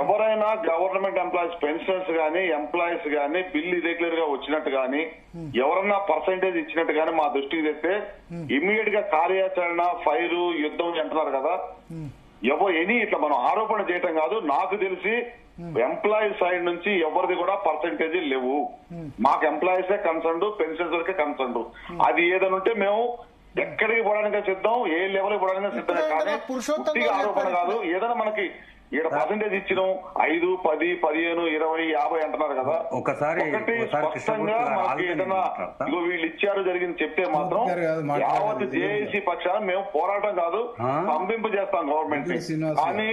ఎవరైనా government employees pensioners గానీ employees గానీ బిల్ ఇర్రెగ్యులర్ గా వచ్చినట్టు గానీ ఎవరన్నా పర్సెంటేజ్ ఇచ్చినట్టు గానీ మా దృష్టికి తెస్తే ఇమ్మీడియట్ గా కార్యాచరణ ఫైర్ యుద్ధం అంటున్నారు కదా. ఎనీ ఇట్లా మనం ఆరోపణ చేయటం కాదు. నాకు తెలిసి ఎంప్లాయీస్ సైడ్ నుంచి ఎవరిది కూడా పర్సెంటేజ్ లేవు. మాకు ఎంప్లాయీసే కన్సర్న్, పెన్షన్స్ వరకే కన్సర్న్. అది ఏదైనా ఉంటే మేము ఎక్కడికి పోవడానికి సిద్ధం, ఏ లెవెల్ పోవడానికి సిద్ధమే. కానీ ఆరోపణ కాదు. ఏదైనా మనకి ఇక్కడ పర్సెంటేజ్ ఇచ్చినాం 5, 10, 15, 20, 50 అంటున్నారు కదా. ఒకటి స్పష్టంగా మాకు ఏదైనా ఇగో వీళ్ళు ఇచ్చారు జరిగింది చెప్తే మాత్రం యావత్ జేఏసీ పక్షాన మేము పోరాటం కాదు, పంపింపు చేస్తాం గవర్నమెంట్ ని. కానీ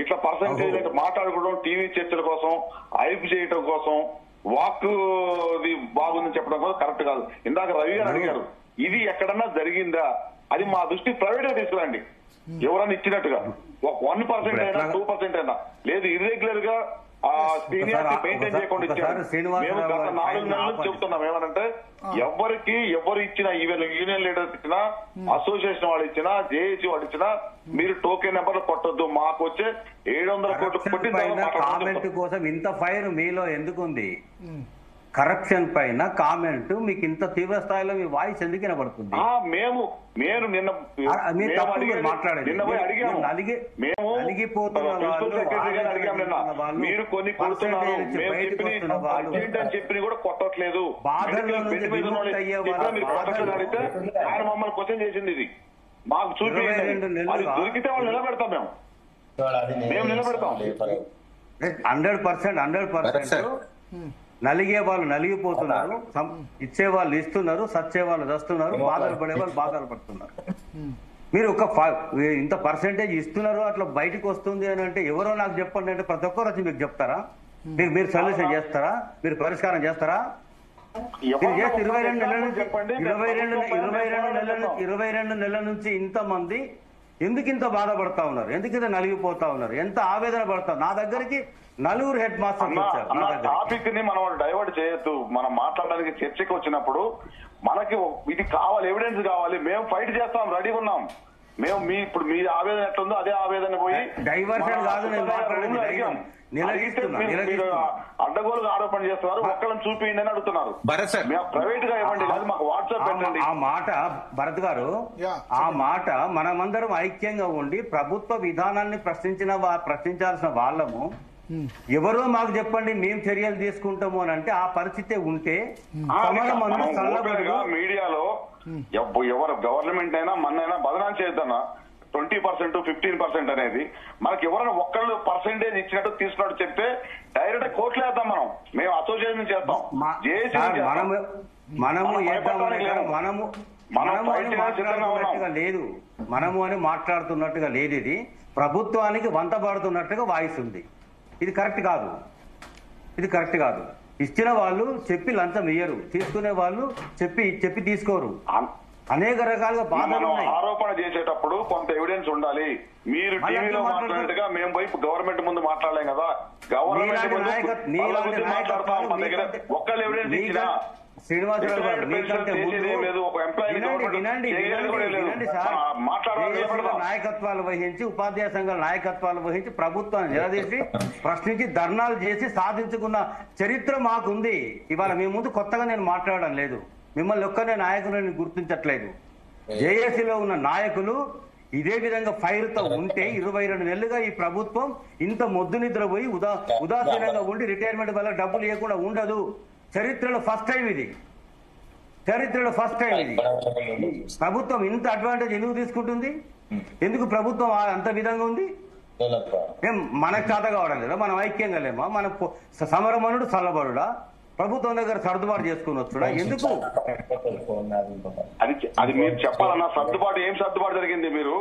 ఇట్లా పర్సెంటేజ్ అంటే మాట్లాడుకోవడం, టీవీ చర్చల కోసం, హైప్ చేయడం కోసం, వాక్ బాగుందని చెప్పడం కోసం కరెక్ట్ కాదు. ఇందాక రవి గారు అడిగారు ఇది ఎక్కడన్నా జరిగిందా, అది మా దృష్టి ప్రైవేట్ గా తీసుకురండి. ఎవరన్నా ఇచ్చినట్టుగా 1% అయినా 2% అయినా లేదు, ఇర్రెగ్యులర్ గా సీనియారిటీ మెయింటైన్ చేయకుండా ఇచ్చారు. మేము గత 4 నెలలు చెప్తున్నాం ఏమనంటే ఎవరు ఇచ్చినా, ఈవెన్ యూనియన్ లీడర్స్ ఇచ్చినా, అసోసియేషన్ వాళ్ళు ఇచ్చినా, జేఏసీ వాళ్ళు ఇచ్చినా మీరు టోకెన్ నెంబర్లు కొట్టొద్దు. మాకు వచ్చే 700 కోట్లు కొట్టి కామెంట్ కోసం ఇంత ఫైర్ మీలో ఎందుకుంది? కరప్షన్ పైన కామెంట్ మీకు ఇంత తీవ్ర స్థాయిలో మీ వాయిస్ ఎందుకు వినబడుతుంది? నేను నిన్న మీరు కొన్ని కొడుతున్నారు, చెప్పి కూడా కొట్టట్లేదు. అడిగితే ఆయన మమ్మల్ని క్వశ్చన్ చేసింది. ఇది మాకు చూపి దొరికితే వాళ్ళు నిలబెడతాం. మేము నిలబెడతాం 100%. నలిగే వాళ్ళు నలిగిపోతున్నారు, ఇచ్చే వాళ్ళు ఇస్తున్నారు, సచ్చే వాళ్ళు చస్తున్నారు, బాధలు పడే వాళ్ళు బాధలు పడుతున్నారు. మీరు ఇంత పర్సెంటేజ్ ఇస్తున్నారు అట్లా బయటకు వస్తుంది అని అంటే ఎవరో నాకు చెప్పండి అంటే ప్రతి ఒక్కరు వచ్చి మీకు చెప్తారా? మీరు సొల్యూషన్ చేస్తారా? మీరు పరిష్కారం చేస్తారా? మీరు చేస్తే 22 నెలల నుంచి ఇంతమంది ఎందుకు ఇంత బాధపడతా ఉన్నారు? ఎందుకు ఇంత నలిగిపోతా ఉన్నారు? ఎంత ఆవేదన పడతారు? నా దగ్గరికి 4 హెడ్ మాస్టర్స్ వచ్చారు. టాపిక్ ని మనం డైవర్ట్ చేయొద్దు. మనం మాట్లాడడానికి చర్చకి వచ్చినప్పుడు మనకి ఇది కావాలి, ఎవిడెన్స్ కావాలి. మేము ఫైట్ చేస్తాం, రెడీగా ఉన్నాం. మేము ఇప్పుడు మీ ఆవేదన ఎట్లుందో అదే ఆవేదన పోయి డైవర్షన్ కాదు అడ్డగోలుగా ఆరోపణ చేస్తున్నారు. ఒక్కళ్ళని చూపించండి అని అడుగుతున్నారు. ప్రైవేట్ గా ఇవ్వండి, లేదు మాకు వాట్సాప్ పెట్టండి. ఆ మాట భరత్ గారు, ఆ మాట మనమందరం ఐక్యంగా ఉండి ప్రభుత్వ విధానాన్ని ప్రశ్నించాల్సిన వాళ్ళము ఎవరో మాకు చెప్పండి మేము చర్యలు తీసుకుంటాము అని అంటే ఆ పరిస్థితి ఉంటే మీడియాలో ఎవరు గవర్నమెంట్ అయినా మన్నైనా బదనాలు చేద్దామా 20%, 15% అనేది మనకి ఎవరైనా ఒక్కళ్ళు పర్సెంటేజ్ ఇచ్చినట్టు తీసుకున్నట్టు చెప్తే డైరెక్ట్ కోర్టులో వేద్దాం. మేము అసోసియేషన్ చేస్తాం, లేదు, మనము అని మాట్లాడుతున్నట్టుగా లేదు. ఇది ప్రభుత్వానికి వంత పడుతున్నట్టుగా వాయిస్ ఉంది. ఇది కరెక్ట్ కాదు, ఇది కరెక్ట్ కాదు. ఇచ్చిన వాళ్ళు చెప్పి లంచం ఇయ్యరు, తీసుకునే వాళ్ళు చెప్పి తీసుకోరు. అనేక రకాలుగా బాధలు ఉన్నాయి. ఆరోపణ చేసేటప్పుడు కొంత ఎవిడెన్స్ ఉండాలి. మీరు టీవీలో మాట్లాడినట్టుగా మేము పోయి గవర్నమెంట్ ముందు మాట్లాడలేం కదా. గవర్నమెంట్ ఒక్కళ్ళు ఎవిడెన్స్ ఇచ్చినా శ్రీనివాసరావు గారు నాయకత్వాలు వహించి, ఉపాధ్యాయ సంఘాల నాయకత్వాలు వహించి ప్రభుత్వాన్ని నిలదీసి ప్రశ్నించి ధర్నాలు చేసి సాధించుకున్న చరిత్ర మాకుంది. ఇవాళ మీ ముందు కొత్తగా నేను మాట్లాడడం లేదు. మిమ్మల్ని ఒక్కనే నాయకులని గుర్తించట్లేదు. జేఏసీలో ఉన్న నాయకులు ఇదే విధంగా ఫైర్ తో ఉంటే 22 నెలలుగా ఈ ప్రభుత్వం ఇంత మొద్దు నిద్రపోయి ఉదాసీనంగా ఉండి రిటైర్మెంట్ వల్ల డబ్బులు ఇవ్వకుండా ఉండదు. చరిత్రలో ఫస్ట్ టైం ఇది. ప్రభుత్వం ఇంత అడ్వాంటేజ్ ఎందుకు తీసుకుంటుంది? ఎందుకు ప్రభుత్వం అంత విధంగా ఉంది? మనకు చేత కావడం లేదా? మనం ఐక్యంగా లేమా? మన సమరమనుడు చల్లబడుడా? ప్రభుత్వం దగ్గర సర్దుబాటు చేసుకుని వచ్చుడా? ఎందుకు అది మీరు చెప్పాలన్నా? సర్దుబాటు ఏం సర్దుబాటు జరిగింది? మీరు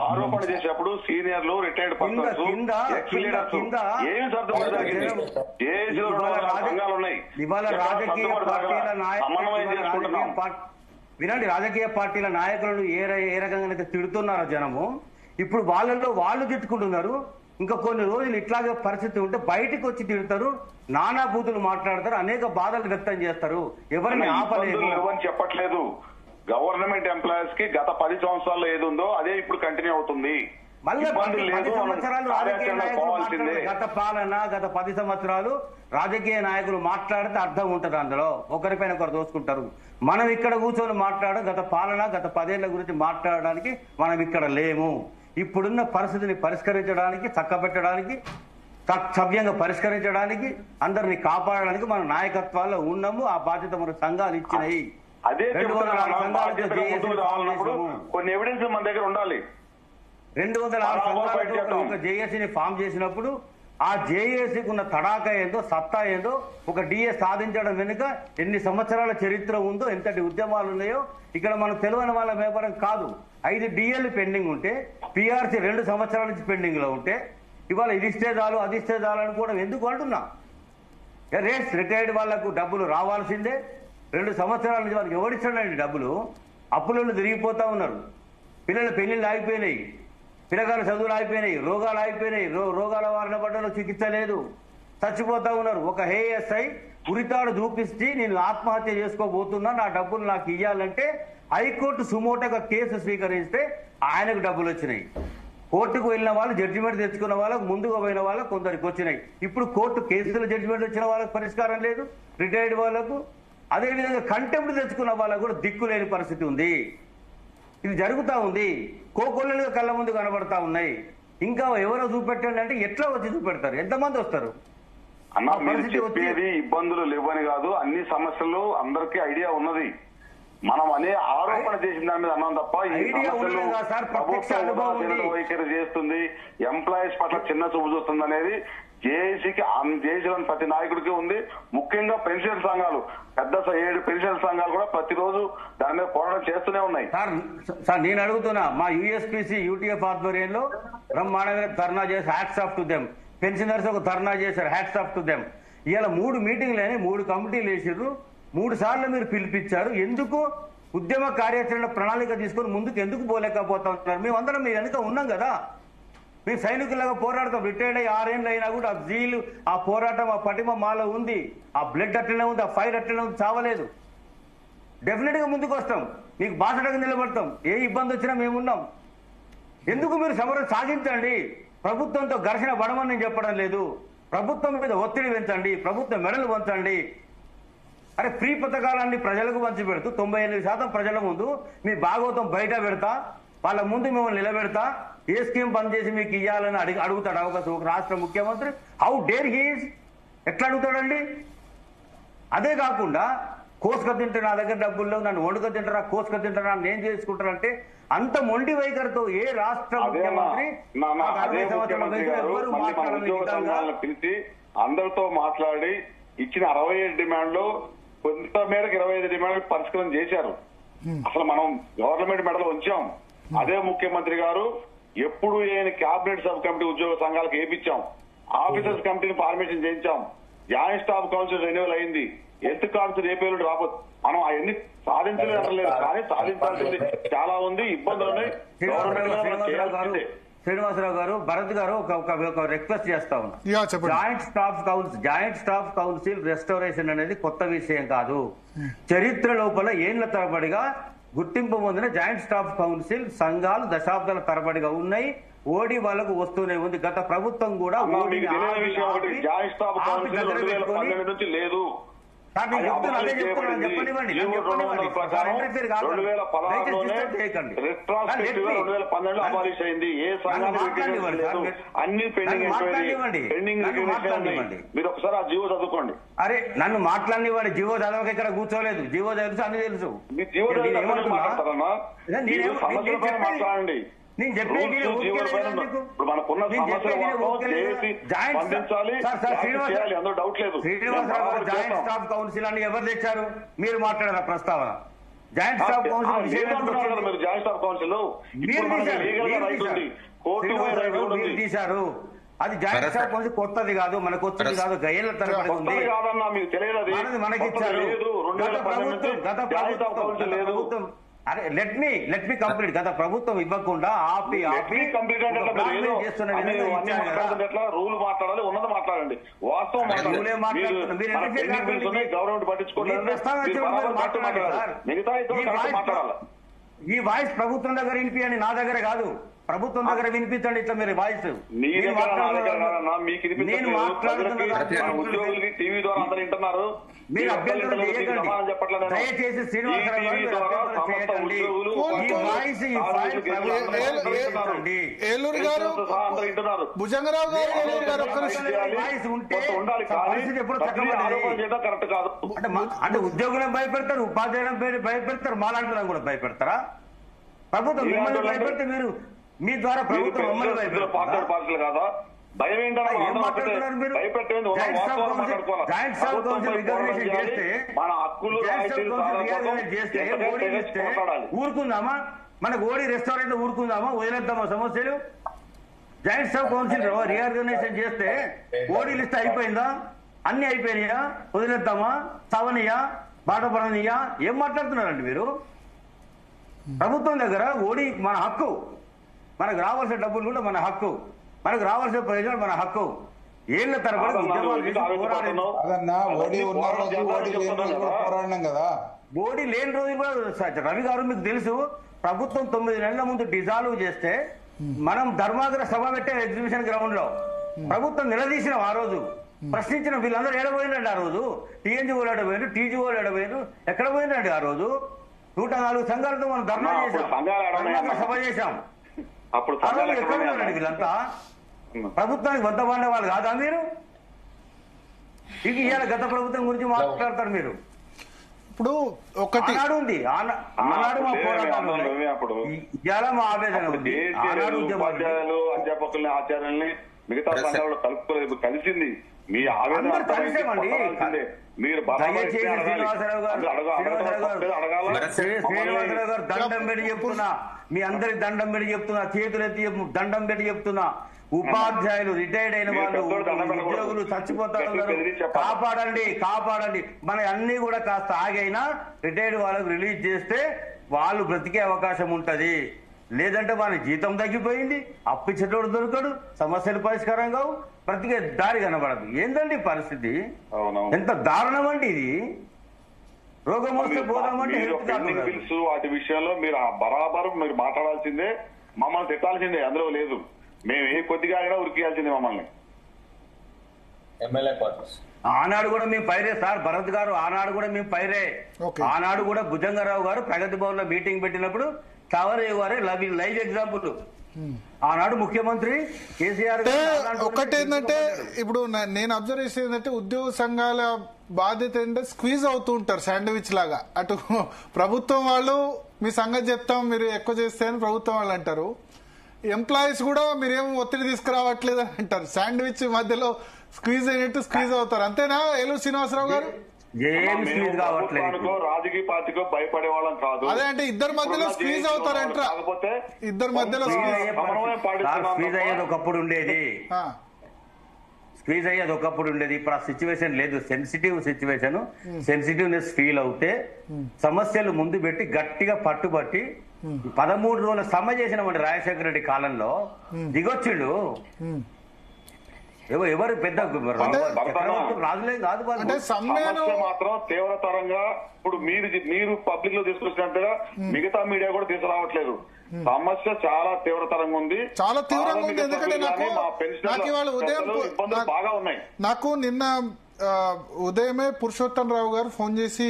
ఆరోపణ చేసేప్పుడు సీనియర్లు, రిటైర్డ్ పర్సన్స్, ఏం సర్దుబాటు జరిగింది? ఇవాళ రాజకీయ వినండి, రాజకీయ పార్టీల నాయకులను ఏ రకంగా తిడుతున్నారో జనము, ఇప్పుడు వాళ్ళల్లో వాళ్ళు తిట్టుకుంటున్నారు. ఇంకా కొన్ని రోజులు ఇట్లాగే పరిస్థితి ఉంటే బయటకు వచ్చి తిడతారు, నానా బూతులు మాట్లాడతారు, అనేక బాధలు వ్యక్తం చేస్తారు. ఎవరిని ఆపలేదు అని చెప్పట్లేదు. గవర్నమెంట్ ఎంప్లాయీస్ కి గత 10 సంవత్సరాల్లో ఏది ఉందో అదే ఇప్పుడు కంటిన్యూ అవుతుంది. మళ్ళీ 10 సంవత్సరాలు రాజకీయ నాయకులు మాట్లాడారు. గత 10 సంవత్సరాలు రాజకీయ నాయకులు మాట్లాడితే అర్థం ఉంటుంది, అందులో ఒకరిపైన ఒకరు దోసుకుంటారు. మనం ఇక్కడ కూర్చొని మాట్లాడడం గత 10 ఏళ్ల గురించి మాట్లాడడానికి మనం ఇక్కడ లేము. ఇప్పుడున్న పరిస్థితిని పరిష్కరించడానికి, చక్కబెట్టడానికి, సవ్యంగా పరిష్కరించడానికి, అందరినీ కాపాడడానికి మన నాయకత్వాల్లో ఉన్నాము. ఆ బాధ్యత మన సంఘాలు ఇచ్చినాయి. అదే కొన్ని ఎవిడెన్స్ మన దగ్గర ఉండాలి. 206 సంఘాలతో ఒక జేఏసీని ఫామ్ చేసినప్పుడు ఆ జేఏసీకి ఉన్న తడాక ఏందో, సత్తా ఏందో, ఒక డిఏ సాధించడం వెనుక ఎన్ని సంవత్సరాల చరిత్ర ఉందో, ఎంతటి ఉద్యమాలు ఉన్నాయో ఇక్కడ మనకు తెలియని వాళ్ళ వ్యాపారం కాదు. 5 డిఏలు పెండింగ్ ఉంటే, పిఆర్సీ 2 సంవత్సరాల నుంచి పెండింగ్ లో ఉంటే, ఇవాళ ఇది ఇస్తే చాలు అది ఇస్తే చాలు అనుకోవడం ఎందుకు అంటున్నా? రిటైర్డ్ వాళ్లకు డబ్బులు రావాల్సిందే. 2 సంవత్సరాల నుంచి వాళ్ళకి ఎవరిస్తాడండి డబ్బులు? అప్పులలో తిరిగిపోతా ఉన్నారు. పిల్లల పెళ్లిళ్ళు ఆగిపోయినాయి, పిల్లగాళ్ళ చదువులు ఆగిపోయినాయి, రోగాలు ఆగిపోయినాయి, రోగాల వారిన పడ్డలో చికిత్స లేదు, చచ్చిపోతా ఉన్నారు. ఒక ఏఎస్ఐ ఉరితాడు చూపిస్తే నేను ఆత్మహత్య చేసుకోబోతున్నా, నా డబ్బులు నాకు ఇయ్యాలంటే హైకోర్టు సుమోటోగా కేసు స్వీకరిస్తే ఆయనకు డబ్బులు వచ్చినాయి. కోర్టుకు వెళ్ళిన వాళ్ళు, జడ్జిమెంట్ తెచ్చుకున్న వాళ్ళకు, ముందుకు పోయిన వాళ్ళకు కొందరికి వచ్చినాయి. ఇప్పుడు కోర్టు కేసుల జడ్జిమెంట్ వచ్చిన వాళ్ళకు పరిష్కారం లేదు, రిటైర్డ్ వాళ్లకు. అదేవిధంగా కంటెంప్ట్ తెచ్చుకున్న వాళ్ళకు కూడా దిక్కు లేని పరిస్థితి ఉంది. ఇది జరుగుతూ ఉంది. కోకొల్లలుగా కళ్ళ ముందు కనబడతా ఉన్నాయి. ఇంకా ఎవరో చూపెట్టండి అంటే ఎట్లా వచ్చి చూపెడతారు? ఎంతమంది వస్తారు? అన్న మీరు చెప్పేది ఇబ్బందులు లేవని కాదు, అన్ని సమస్యలు అందరికీ ఐడియా ఉన్నది. మనం అనే ఆరోపణ చేసిన దాని మీద అన్నాం తప్ప ఈ సమస్యలు వైఖరి చేస్తుంది, ఎంప్లాయీస్ పట్ల చిన్న చూపు చూస్తుంది అనేది జేఏసీకి, జేఏసీలోని ప్రతి నాయకుడికి ఉంది. ముఖ్యంగా పెన్షన్ సంఘాలు, పెద్ద 7 పెన్షన్ సంఘాలు కూడా ప్రతిరోజు దాని మీద పోరాటం చేస్తూనే ఉన్నాయి. సార్ నేను అడుగుతున్నా, మా యూఎస్పీసీ యూటీఎఫ్ ఆధ్వర్యంలో బ్రహ్మాండంగా ధర్నా చేసి hats off to them. Pensioners ఒక ధర్నా చేశారు, హ్యాట్స్ ఆఫ్ టు దెమ్. ఇలా 3 మీటింగ్లు అని 3 కమిటీలు వేసారు. 3 సార్లు మీరు పిలిపించారు. ఎందుకు ఉద్యమ కార్యాచరణ ప్రణాళిక తీసుకొని ముందుకు ఎందుకు పోలేకపోతా ఉంటున్నారు? మేమందరం మీ వెనుక ఉన్నాం కదా. మేము సైనికులాగా పోరాడతాం. రిటైర్డ్ అయ్యి 6 ఏళ్ళు అయినా కూడా ఆ జీలు, ఆ పోరాటం, ఆ పటిమ మాలో ఉంది. ఆ బ్లడ్ అట్లనే ఉంది, ఆ ఫైర్ అట్లనే ఉంది, చావలేదు. డెఫినెట్ గా ముందుకు వస్తాం, మీకు బాసటగా నిలబడతాం. ఏ ఇబ్బంది వచ్చినా మేమున్నాం. ఎందుకు మీరు సమరం సాగించండి. ప్రభుత్వంతో ఘర్షణ పడమని నేను చెప్పడం లేదు. ప్రభుత్వం మీద ఒత్తిడి పెంచండి, ప్రభుత్వం మెడలు వంచండి. అరే ఫ్రీ పథకాలన్నీ ప్రజలకు పంచి పెడుతూ 98% ప్రజల ముందు మీ భాగవతం బయట పెడతా, వాళ్ళ ముందు మిమ్మల్ని నిలబెడతా, ఏ స్కీమ్ బంద్ చేసి మీకు ఇవ్వాలని అడుగుతాడు అవకాశం ఒక రాష్ట్ర ముఖ్యమంత్రి? How dare he's? ఎట్లా అడుగుతాడండి? అదే కాకుండా కోసుక తింటే నా దగ్గర డబ్బుల్లో, నన్ను వండుక తింటారా, కోసుక తింటారా, నేను చేసుకుంటారంటే అంత మొండి వైఖరితో ఏ రాష్ట్ర ముఖ్యమంత్రి పిలిచి అందరితో మాట్లాడి ఇచ్చిన 67 డిమాండ్లు కొంత మేరకు 25 డిమాండ్లు పరిష్కారం చేశారు. అసలు మనం గవర్నమెంట్ మెడలో ఉంచాం. అదే ముఖ్యమంత్రి గారు ఎప్పుడు ఏని క్యాబినెట్ సబ్ కమిటీ ఉద్యోగ సంఘాలకు ఏపించాం, ఆఫీసర్స్ కమిటీని ఫార్మేషన్ చేయించాం, జాయింట్ స్టాఫ్ కౌన్సిల్ రెన్యువల్ అయింది, హెల్త్ కార్డ్స్ రేపేళ్ళు రాబోతు. మనం అవన్నీ సాధించలేదు అనలేదు, కానీ సాధించాల్సింది చాలా ఉంది, ఇబ్బందులు ఉన్నాయి. శ్రీనివాసరావు గారు, భరత్ గారు ఒక రిక్వెస్ట్ చేస్తా ఉన్నా. జాయింట్ స్టాఫ్ కౌన్సిల్ రెస్టోరేషన్ అనేది కొత్త విషయం కాదు. చరిత్ర లోపల ఏళ్ల తరబడిగా గుర్తింపు పొందిన జాయింట్ స్టాఫ్ కౌన్సిల్ సంఘాలు దశాబ్దాల తరబడిగా ఉన్నాయి. ఓడి వాళ్ళకు వస్తూనే ఉంది. గత ప్రభుత్వం కూడా జాయింట్ స్టాఫ్ కౌన్సిల్ 2012 నుంచి లేదు. మీరు ఒకసారి ఆ జీవో చదువుకోండి. అరే నన్ను మాట్లాడినవాడు జీవో చదవక ఇక్కడ కూర్చోలేదు. జీవో తెలుసు, అన్ని తెలుసు. మాట్లాడండి. నేను చెప్పేది మనకున్న సమస్యలు డౌట్ లేదు. శ్రీనివాసరావు గారు జాయింట్ స్టాఫ్ కౌన్సిల్ అని ఎవరు తెచ్చారు? మీరు మాట్లాడారు ప్రస్తావన. జాయింట్ స్టాఫ్ కౌన్సిల్ మీరు జాయింట్ స్టాఫ్ కౌన్సిల్ తీశారు. అది జాయింట్ స్టాఫ్ కౌన్సిల్ కొత్తది కాదు, మనకు వచ్చింది కాదు, గయేళ్ల తరబడి ఉంది. మనకి ఇచ్చారు గత ప్రభుత్వం. అరే లెట్ మీ కంప్లీట్. గత ప్రభుత్వం ఇవ్వకుండా ఆపి రూల్ మాట్లాడాలి, ఉన్నది మాట్లాడండి, వాస్తవం గవర్నమెంట్ పట్టించుకోండి. ఈ వాయిస్ ప్రభుత్వం దగ్గర వినిపియండి, నా దగ్గర కాదు. ప్రభుత్వం దగ్గర వినిపించండి ఇట్లా మీరు వాయిస్. నేను మాట్లాడుతున్నా ఉద్యోగులకి టీవీ ద్వారా అందరూ వింటున్నారు. మీరు అభ్యంతరం చేయకండి, దయచేసి శ్రీనివాసరావు గారు చేయకండి. ఈ వాయిస్ ఏలూరు గారు భుజంగరావు గారు వాయిస్ ఉంటే పరిస్థితి ఎప్పుడు కరెక్ట్ కాదు. అంటే ఉద్యోగులను భయపెడతారు, ఉపాధ్యాయులను భయపెడతారు, మాలాంటి కూడా భయపెడతారా? ప్రభుత్వం మిమ్మల్ని భయపెడితే మీరు మీ ద్వారా ప్రభుత్వం మమ్మల్ని పార్టీలు కాదా? భయం ఏంటంటే ఏం మాట్లాడుతున్నారు మీరు? జాయింట్ సబ్ కౌన్సిల్ రికగ్నిషన్ చేస్తే ఊరుకుందామా? మనకు ఓడి రెస్టారెంట్ ఊరుకుందామా? వదిలేద్దామా సమస్యలు? జాయింట్ సబ్ కౌన్సిల్ రీఆర్గనైజేషన్ చేస్తే ఓడి లిస్ట్ అయిపోయిందా? అన్ని అయిపోయినాయా? వదిలేద్దామా? చవనియా? బాటపడనియా? ఏం మాట్లాడుతున్నారండి మీరు? ప్రభుత్వం దగ్గర ఓడి మన హక్కు, మనకు రావాల్సిన డబ్బులు కూడా మన హక్కు, మనకు రావాల్సిన ప్రయోజనం మన హక్కు. ఏళ్ల తరబడి ఓడి లేని రోజులు కూడా రవి గారు మీకు తెలుసు, ప్రభుత్వం 9 నెలల ముందు డిజాల్వ్ చేస్తే మనం ధర్మాగ్ర సభ పెట్టే ఎగ్జిబిషన్ గ్రౌండ్ లో ప్రభుత్వం నిలదీసినాం. ఆ రోజు ప్రశ్నించిన వీళ్ళందరూ ఎడబోయినండి. ఆ రోజు టీఎన్జీఓలు ఎడబోయినారు, టీజీఓలు ఎడబోయినారు, ఎక్కడ పోయినండి? ఆ రోజు 104 సంఘాలతో మనం ధర్నా చేశాం, సభ చేశాం. ఎక్కడ ఉన్నారండి వీళ్ళంతా? ప్రభుత్వానికి వద్దబండ వాళ్ళు కాదా మీరు? ఇది ఇవాళ గత ప్రభుత్వం గురించి మాట్లాడతారు మీరు. ఇప్పుడు ఒకటి ఆనాడు ఉంది, ఆనాడు మా పోరాటాలు ఇవాళ మా ఆవేదన ఉంది. ఆనాడు ఉపాధ్యాయులు, అధ్యాపకుల్ని, ఆచార్యుల్ని మిగతా సంఘాలు కలుపుకోలేదు, కలిసింది. మీ ఆవేదన కలిసామండి. మీరు శ్రీనివాసరావు గారు దండం పెట్టి చెప్తున్నా, మీ అందరి దండం పెట్టి చెప్తున్నా, చేతులెత్తి దండం పెట్టి చెప్తున్నా, ఉపాధ్యాయులు రిటైర్డ్ అయిన వాళ్ళు, ఉద్యోగులు చచ్చిపోతారు, కాపాడండి కాపాడండి. మన అన్ని కూడా కాస్త ఆగైనా రిటైర్డ్ వాళ్ళకు రిలీజ్ చేస్తే వాళ్ళు బ్రతికే అవకాశం ఉంటది. లేదంటే మన జీతం తగ్గిపోయింది, అప్పిచ్చేటోడు దొరకడు, సమస్యలు పరిష్కారం కావు, బ్రతికే దారి కనబడదు. ఏందండి పరిస్థితి? ఎంత దారుణం అండి ఇది. రోగం వస్తే పోదామంటే వాటి విషయంలో మీరు బరాబరు మీరు మాట్లాడాల్సిందే, మమ్మల్ని తిట్టాల్సిందే, అందులో లేదు. మేము ఏ కొద్దిగా అయినా ఉరికియాల్సిందే మమ్మల్ని. ఆనాడు కూడా మేము పైరే సార్, భరత్ గారు, ఆనాడు కూడా మేము పైరే. ఆనాడు కూడా భుజంగరావు గారు ప్రగతి భవన్ లో మీటింగ్ పెట్టినప్పుడు చవరయ్య గారే లైవ్ ఎగ్జాంపుల్. ఆనాడు ముఖ్యమంత్రి కేసీఆర్. ఒకటి ఏంటంటే ఇప్పుడు నేను అబ్జర్వ్ చేసేది ఏంటంటే ఉద్యోగ సంఘాల బాధ్యత ఏంటంటే స్క్వీజ్ అవుతూ ఉంటారు శాండ్విచ్ లాగా. అటు ప్రభుత్వం వాళ్ళు మీ సంగతి చెప్తాం మీరు ఎక్కువ చేస్తే అని ప్రభుత్వం వాళ్ళు అంటారు, ఎంప్లాయీస్ కూడా మీరేం ఒత్తిడి తీసుకురావట్లేదు అని అంటారు. శాండ్విచ్ మధ్యలో స్క్వీజ్ అయినట్టు స్క్వీజ్ అవుతారు. అంతేనా ఏలూరు శ్రీనివాసరావు గారు? రాజకీయ పార్టీకో భయపడే వాళ్ళం కాదు. అదే అంటే ఇద్దరు మధ్యలో స్క్వీజ్ అవుతారంట. ఇద్దరు మధ్యలో స్క్వీజ్ అయ్యేది ఒకప్పుడు ఉండేది, స్క్వీజ్ అయ్యేది ఒకప్పుడు ఉండేది. ఇప్పుడు ఆ సిచ్యువేషన్ లేదు. సెన్సిటివ్ సిచ్యువేషన్, సెన్సిటివ్నెస్ ఫీల్ అవుతే సమస్యలు ముందు పెట్టి గట్టిగా పట్టుబట్టి 13 రోజుల సమ్మె చేసినామండి రాజశేఖర రెడ్డి కాలంలో. దిగొచ్చిండు ఎవరు పెద్ద రాజులే కాదు. మాత్రం తీవ్రతరంగా ఇప్పుడు మీరు పబ్లిక్ లో తీసుకొచ్చినట్టుగా మిగతా మీడియా కూడా తీసుకురావట్లేదు. సమస్య చాలా తీవ్రతరంగా ఉంది, చాలా తీవ్రంగా ఉంది. ఎందుకంటే నాకు ఇవాళ ఉదయం బాగా ఉన్నాయి. నాకు నిన్న ఉదయమే పురుషోత్తం రావు గారు ఫోన్ చేసి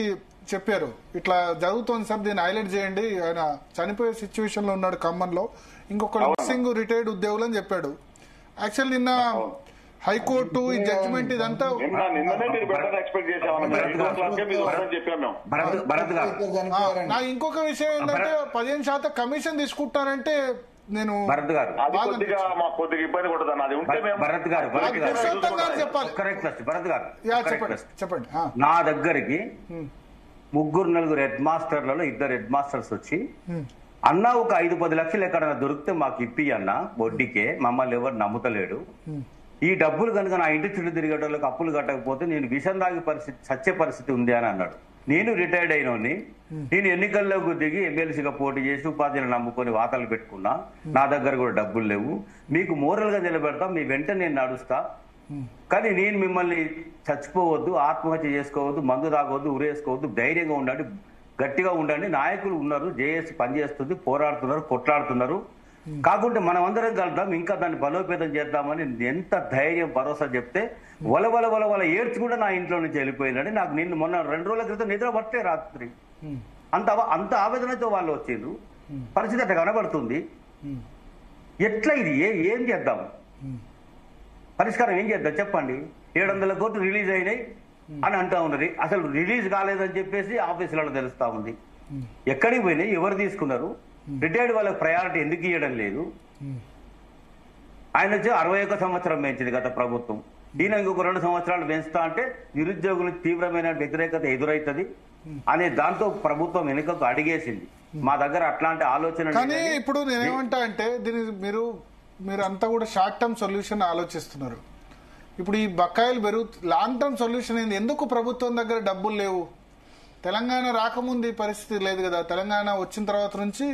చెప్పారు, ఇట్లా జరుగుతోంది సార్, దీన్ని హైలైట్ చేయండి, ఆయన చనిపోయే సిచ్యువేషన్ లో ఉన్నాడు ఖమ్మంలో, ఇంకొక మిస్సింగ్ రిటైర్డ్ ఉద్యోగులు అని చెప్పాడు. యాక్చువల్ నిన్న హైకోర్టు ఈ జడ్జిమెంట్ ఇదంతా నా ఇంకొక విషయం ఏంటంటే 15% కమిషన్ తీసుకుంటారంటే నేను చెప్పండి. నా దగ్గరికి 3-4 హెడ్ మాస్టర్లలో 2 హెడ్ మాస్టర్స్ వచ్చి, అన్న ఒక 5-10 లక్షలు ఎక్కడన్నా దొరికితే మాకు ఇప్పి అన్న, వడ్డీకే, మమ్మల్ని ఎవరు నమ్ముతలేడు, ఈ డబ్బులు కనుక నా ఇంటి చుట్టూ తిరిగేటోళ్ళకి అప్పులు కట్టకపోతే నేను విషం తాగే పరిస్థితి, చచ్చే పరిస్థితి ఉంది అని అన్నాడు. నేను రిటైర్డ్ అయినోని, నేను ఎన్నికల్లోకి దిగి ఎమ్మెల్సీగా పోటీ చేసి ఉపాధ్యాయులు నమ్ముకొని వాతాలు పెట్టుకున్నా, నా దగ్గర కూడా డబ్బులు లేవు, మీకు మోరల్ గా నిలబెడతా, మీ వెంట నేను నడుస్తా, కానీ నేను మిమ్మల్ని చచ్చిపోవద్దు, ఆత్మహత్య చేసుకోవద్దు, మందు తాగవద్దు, ఉరేసుకోవద్దు, ధైర్యంగా ఉండండి, గట్టిగా ఉండండి, నాయకులు ఉన్నారు, జేఏసీ పనిచేస్తుంది, పోరాడుతున్నారు, కొట్లాడుతున్నారు, కాకుంటే మనం అందరం కలుద్దాం, ఇంకా దాన్ని బలోపేతం చేద్దామని ఎంత ధైర్యం భరోసా చెప్తే వల ఏడ్చుకుంటే నా ఇంట్లో నుంచి వెళ్ళిపోయిందండి. నాకు మొన్న 2 రోజుల క్రితం నిద్ర పట్టే రాత్రి. అంత ఆవేదనతో వాళ్ళు వచ్చిండ్రు. పరిస్థితి అట్లా కనబడుతుంది. ఎట్లా ఇది ఏం చేద్దాం? పరిష్కారం ఏం చేద్దాం చెప్పండి. 700 కోట్లు రిలీజ్ అయినాయి అని అంటా ఉన్నది. అసలు రిలీజ్ కాలేదని చెప్పేసి ఆఫీసులలో తెలుస్తా ఉంది. ఎక్కడికి పోయినాయి, ఎవరు తీసుకున్నారు, రిటైర్డ్ వాళ్ళకి ప్రయారిటీ ఎందుకు ఇవ్వడం లేదు? ఆయన వచ్చి 61 సంవత్సరం పెంచింది గత ప్రభుత్వం. ఈయన ఇంకొక 2 సంవత్సరాలు పెంచుతా అంటే నిరుద్యోగులకు తీవ్రమైన వ్యతిరేకత ఎదురవుతుంది అనే దాంతో ప్రభుత్వం వెనుకకు అడిగేసింది. మా దగ్గర అట్లాంటి ఆలోచన. కానీ ఇప్పుడు నేనేమంటా అంటే దీని మీరు అంతా కూడా షార్ట్ టర్మ్ సొల్యూషన్ ఆలోచిస్తున్నారు. ఇప్పుడు ఈ బకాయిలు లాంగ్ టర్మ్ సొల్యూషన్ ఏంది? ఎందుకు ప్రభుత్వం దగ్గర డబ్బులు లేవు? తెలంగాణ రాకముందు ఈ పరిస్థితి లేదు కదా. తెలంగాణ వచ్చిన తర్వాత నుంచి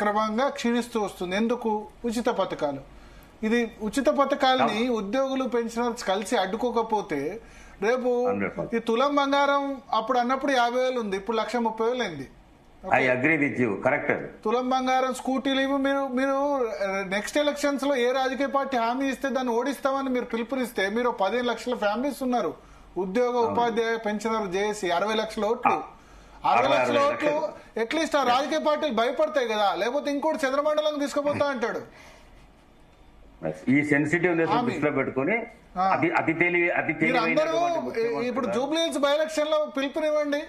క్రమంగా క్షీణిస్తూ వస్తుంది. ఎందుకు? ఉచిత పథకాలు. ఇది ఉచిత పథకాలని ఉద్యోగులు పెన్షనర్స్ కలిసి అడ్డుకోకపోతే రేపు ఈ తులం బంగారం అప్పుడు అన్నప్పుడు 50,000 ఉంది, ఇప్పుడు 1,30,000 అయింది. తులం బంగారం, స్కూటీలు ఇవి మీరు నెక్స్ట్ ఎలక్షన్స్ లో ఏ రాజకీయ పార్టీ హామీ ఇస్తే దాన్ని ఓడిస్తామని మీరు పిలుపునిస్తే మీరు 15 లక్షల ఫ్యామిలీస్ ఉన్నారు. ఉద్యోగ ఉపాధ్యాయ పెన్షనర్ జేఏసీ 60 లక్షల ఓట్లు. 60 లక్షల ఓట్లు అట్లీస్ట్ ఆ రాజకీయ పార్టీలు భయపడతాయి కదా. లేకపోతే ఇంకోటి చంద్రమండలం తీసుకుపోతా అంటాడు. ఈ సెన్సిటివ్నెస్ దృష్టిలో పెట్టుకుని అందరూ ఇప్పుడు జూబ్లీ హిల్స్ బై ఎలక్షన్ లో పిలుపునివ్వండి.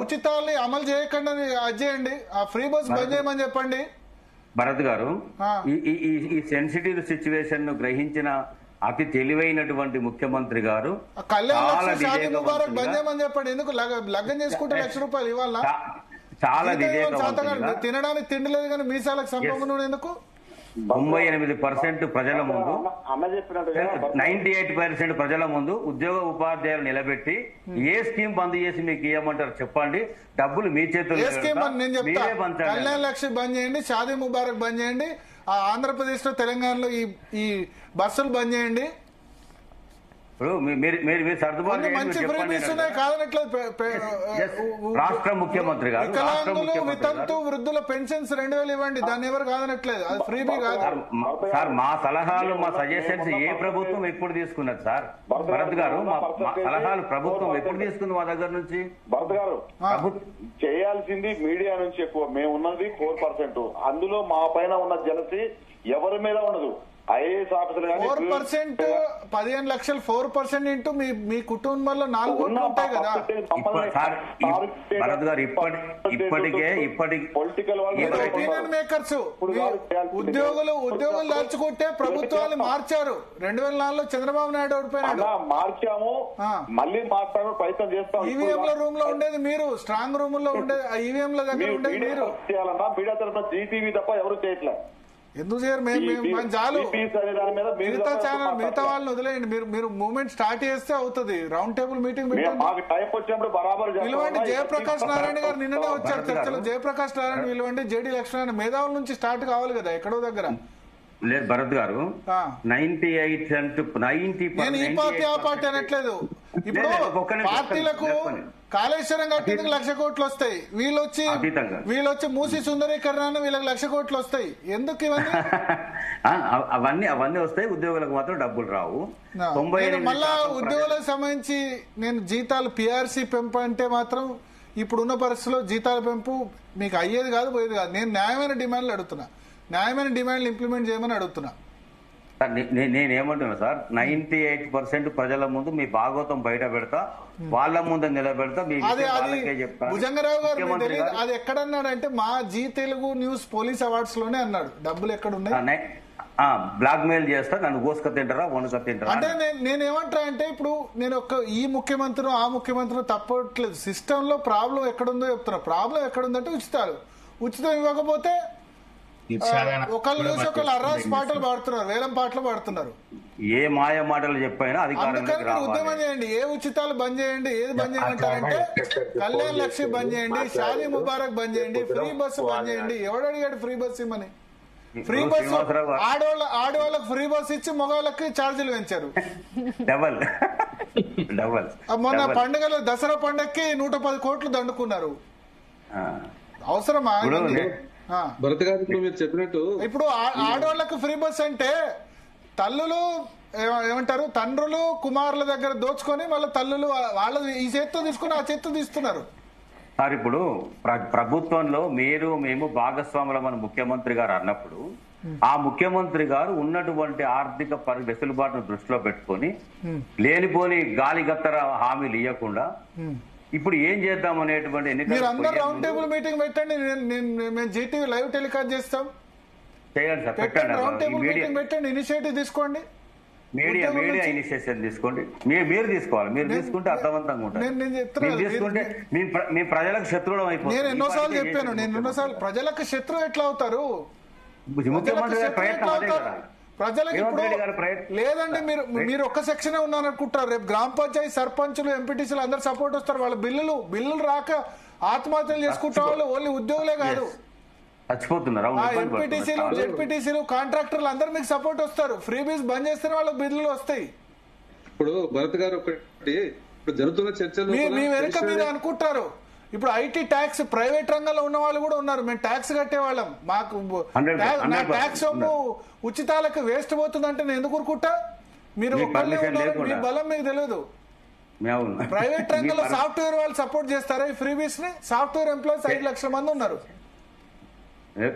ఉచితాన్ని అమలు చేయకుండా అది చేయండి. ఆ ఫ్రీ బస్ బంద్ చేయమని చెప్పండి. భరత్ గారు, ఈ సెన్సిటివ్ సిచ్యువేషన్ ను గ్రహించిన అతి తెలివైనటువంటి ముఖ్యమంత్రి గారు ముబారక్ బంద్ చేయమని చెప్పండి. ఎందుకు లగ్గం చేసుకుంటే ₹1,00,000 ఇవ్వాలా? చాలా తినడానికి తిండి లేదు కానీ మీసాలకు సంపంగా ఎందుకు? 98% ప్రజల ముందు, 98% ప్రజల ముందు ఉద్యోగ ఉపాధ్యాయులు నిలబెట్టి ఏ స్కీమ్ బంద్ చేసి మీకు ఇవ్వమంటారు చెప్పండి. డబ్బులు మీ చేతుల్లో. కళ్యాణ్ లక్ష్మి బంద్ చేయండి, షాదీ ముబారక్ బంద్ చేయండి, ఆంధ్రప్రదేశ్ లో తెలంగాణలో ఈ బస్సులు బంద్ చేయండి. రాష్ట్ర ముఖ్యమంత్రి గారు వికలాంగులు, వితంతు, వృద్ధుల పెన్షన్స్ 2,000 ఇవ్వండి. దాన్ని ఎవరు కాదనట్లేదు. అది ఫ్రీబీ కాదు సార్. మా సలహాలు, మా సజెషన్స్ ఏ ప్రభుత్వం ఎప్పుడు తీసుకున్నది సార్? భరత్ గారు, మా సలహాలు ప్రభుత్వం ఎప్పుడు తీసుకుంది మా దగ్గర నుంచి? భరత్ గారు, చేయాల్సింది మీడియా నుంచి ఎక్కువ. మేము ఉన్నది 4%. అందులో మా పైన ఉన్న జలసి ఎవరి మీద ఉండదు. ఐఏఎస్ ఆఫీసర్ 4%, 15 లక్షలు 4% ఇంటూ మీ కుటుంబంలో 4 కోట్లు ఉంటాయి కదా. పొలిటికల్ ఒపీనియన్ మేకర్స్ ఉద్యోగులు దాచుకుంటే ప్రభుత్వాలు మార్చారు. 2004లో చంద్రబాబు నాయుడు ఓడిపోయినాడు. మార్చాము, మళ్ళీ మార్చాము, ప్రయత్నం చేస్తాం. ఈవీఎం లో రూమ్ లో ఉండేది మీరు, స్ట్రాంగ్ రూమ్ లో ఉండేది ఈవీఎం లో దగ్గర ఉండేది మీరు. చేయాలన్నా మీడియా తరఫున జీటీవీ తప్ప ఎవరు చేయట్లేదు. ఎందుకు చేయరు? మేము చాలు. మిగతా ఛానల్, మిగతా వాళ్ళని వదిలేయండి. మీరు మూవ్మెంట్ స్టార్ట్ చేస్తే అవుతుంది. రౌండ్ టేబుల్ మీటింగ్ పిలవండి. జయప్రకాష్ నారాయణ గారు నిన్ననే వచ్చారు చర్చలో. జయప్రకాష్ నారాయణ పిలవండి. జేడీ లక్ష్మణ్, మేధావుల నుంచి స్టార్ట్ కావాలి కదా ఎక్కడో దగ్గర. లేదు భరత్ గారు, 98 నేను ఈ పార్టీ ఆ పార్టీ అనట్లేదు. ఇప్పుడు పార్టీలకు కాళేశ్వరం కట్టేందుకు 1,00,000 కోట్లు వస్తాయి. వీళ్ళొచ్చి మూసి సుందరీకరణ వీళ్ళకి 1,00,000 కోట్లు వస్తాయి. ఎందుకు ఇవన్నీ? అవన్నీ వస్తాయి. ఉద్యోగులకు మాత్రం డబ్బులు రావు. మళ్ళా ఉద్యోగులకు సంబంధించి నేను జీతాలు పిఆర్సీ పెంపు అంటే మాత్రం ఇప్పుడున్న పరిస్థితుల్లో జీతాల పెంపు మీకు అయ్యేది కాదు, పోయేది కాదు. నేను న్యాయమైన డిమాండ్లు అడుగుతున్నా. న్యాయమైన డిమాండ్లు ఇంప్లిమెంట్ చేయమని అడుగుతున్నా. నేనేమంటున్నా సార్, 98% ప్రజల ముందు మీ భాగవతం బయట పెడతా, వాళ్ళ ముందు నిలబెడతా. భుజంగరావు గారు అది ఎక్కడన్నాడంటే మా Zee Telugu news police awards లోనే అన్నాడు. డబ్బులు ఎక్కడున్నాయి? బ్లాక్ మెయిల్ చేస్తా, నన్ను గోసుక తింటారా వణుక తింటారా అంటే నేనేమంటా అంటే ఇప్పుడు నేను ఈ ముఖ్యమంత్రి ఆ ముఖ్యమంత్రి తప్పట్లేదు. సిస్టమ్ లో ప్రాబ్లం ఎక్కడుందో చెప్తున్నా. ప్రాబ్లం ఎక్కడుందంటే ఉచితం ఇవ్వకపోతే ఒకళ్ళు చూసి ఒకళ్ళు అర్రాస్ పాటలు పాడుతున్నారు, వేలం పాటలు పాడుతున్నారు. ఏ మాయ మాటలు చెప్పైనా ఉద్యమం చేయండి. ఏ ఉచితాలు బంద్ చేయండి. ఏది బంద్ చేయమంటారంటే కళ్యాణ్ లక్ష్మి బంద్ చేయండి, షాదీ ముబారక్ బంద్ చేయండి, ఫ్రీ బస్సు బంద్ చేయండి. ఎవడు అడిగాడు ఫ్రీ బస్ ఇమ్మని? ఫ్రీ బస్సు ఆడవాళ్ళకి ఫ్రీ బస్ ఇచ్చి మగవాళ్ళకి ఛార్జీలు పెంచారు. మొన్న పండుగలో దసరా పండుగకి 110 కోట్లు దండుకున్నారు. అవసరమా? భరత్ గారు మీరు చెప్పినట్టు ఇప్పుడు ఆడవాళ్లకు ఫ్రీ బస్ అంటే తల్లులు ఏమంటారు, తండ్రులు కుమారుల దగ్గర దోచుకొని మళ్ళీ తల్లులు వాళ్ళ ఈ చేత్తో తీసుకుని ఆ చేత్తో తీస్తున్నారు. సార్ ఇప్పుడు ప్రభుత్వంలో మేము భాగస్వాములమని ముఖ్యమంత్రి గారు అన్నప్పుడు ఆ ముఖ్యమంత్రి గారు ఉన్నటువంటి ఆర్థిక వెసులుబాటును దృష్టిలో పెట్టుకొని లేనిపోని గాలిగత్తర హామీలు ఇవ్వకుండా ఇప్పుడు ఏం చేద్దాం అనేటువంటి మీరు అందరూ రౌండ్ టేబుల్ మీటింగ్ పెట్టండి, మేము జీటీవీ లైవ్ టెలికాస్ట్ చేస్తాం. చేయండి సార్, పెట్టండి. రౌండ్ టేబుల్ మీటింగ్ పెట్టండి, ఇనిషియేటివ్ తీసుకోండి. మీడియా ఇనిషియేషన్ తీసుకోండి. మీరు తీసుకోవాలి. మీరు తీసుకుంటే అర్థవంతంగా ఉంటుంది. మీరు తీసుకుంటే మీ ప్రజలకు శత్రువులు అయిపోతుంది. నేను ఎన్నోసార్లు చెప్పాను, ప్రజలకు శత్రువు ఎట్లా అవుతారు? ముఖ్యమంత్రి గారి ప్రయత్నం అదే కదా. ప్రజలకు లేదండి, మీరు ఒక్క సెక్షనే ఉన్నారనుకుంటారు. రేపు గ్రామ పంచాయతీ సర్పంచులు ఎంపీటీసీలు అందరు సపోర్ట్ వస్తారు. వాళ్ళ బిల్లులు రాక ఆత్మహత్యలు చేసుకుంటే వాళ్ళు ఓన్లీ ఉద్యోగులే కాదు, చచ్చిపోతున్నారు. ఎంపీటీసీలు జెడ్పీటీసీలు కాంట్రాక్టర్లు అందరు మీకు సపోర్ట్ వస్తారు. ఫ్రీ బీస్ బంద్ చేస్తేనే వాళ్ళకి బిల్లులు వస్తాయి. ఇప్పుడు భరత్ గారు ఒకటి ఇప్పుడు జరుగుతున్న చర్చలు మీ వెనుక మీరు అనుకుంటారు. ఇప్పుడు ఐటీ ట్యాక్స్ ప్రైవేట్ రంగంలో ఉన్న వాళ్ళు కూడా ఉన్నారు. మేము ట్యాక్స్ కట్టేవాళ్ళం, మాకు నా ట్యాక్స్ ఉచితాలకు వేస్ట్ పోతుందంటే నేను ఎందుకు ఊరుకుంటా? మీరు ఒక్కళ్ళే ఉన్నారు, మీ బలం మీకు తెలియదు. ప్రైవేట్ రంగంలో సాఫ్ట్వేర్ వాళ్ళు సపోర్ట్ చేస్తారా ఈ ఫ్రీ బీస్ ని? సాఫ్ట్వేర్ ఎంప్లాయీస్ 5 లక్షల మంది ఉన్నారు.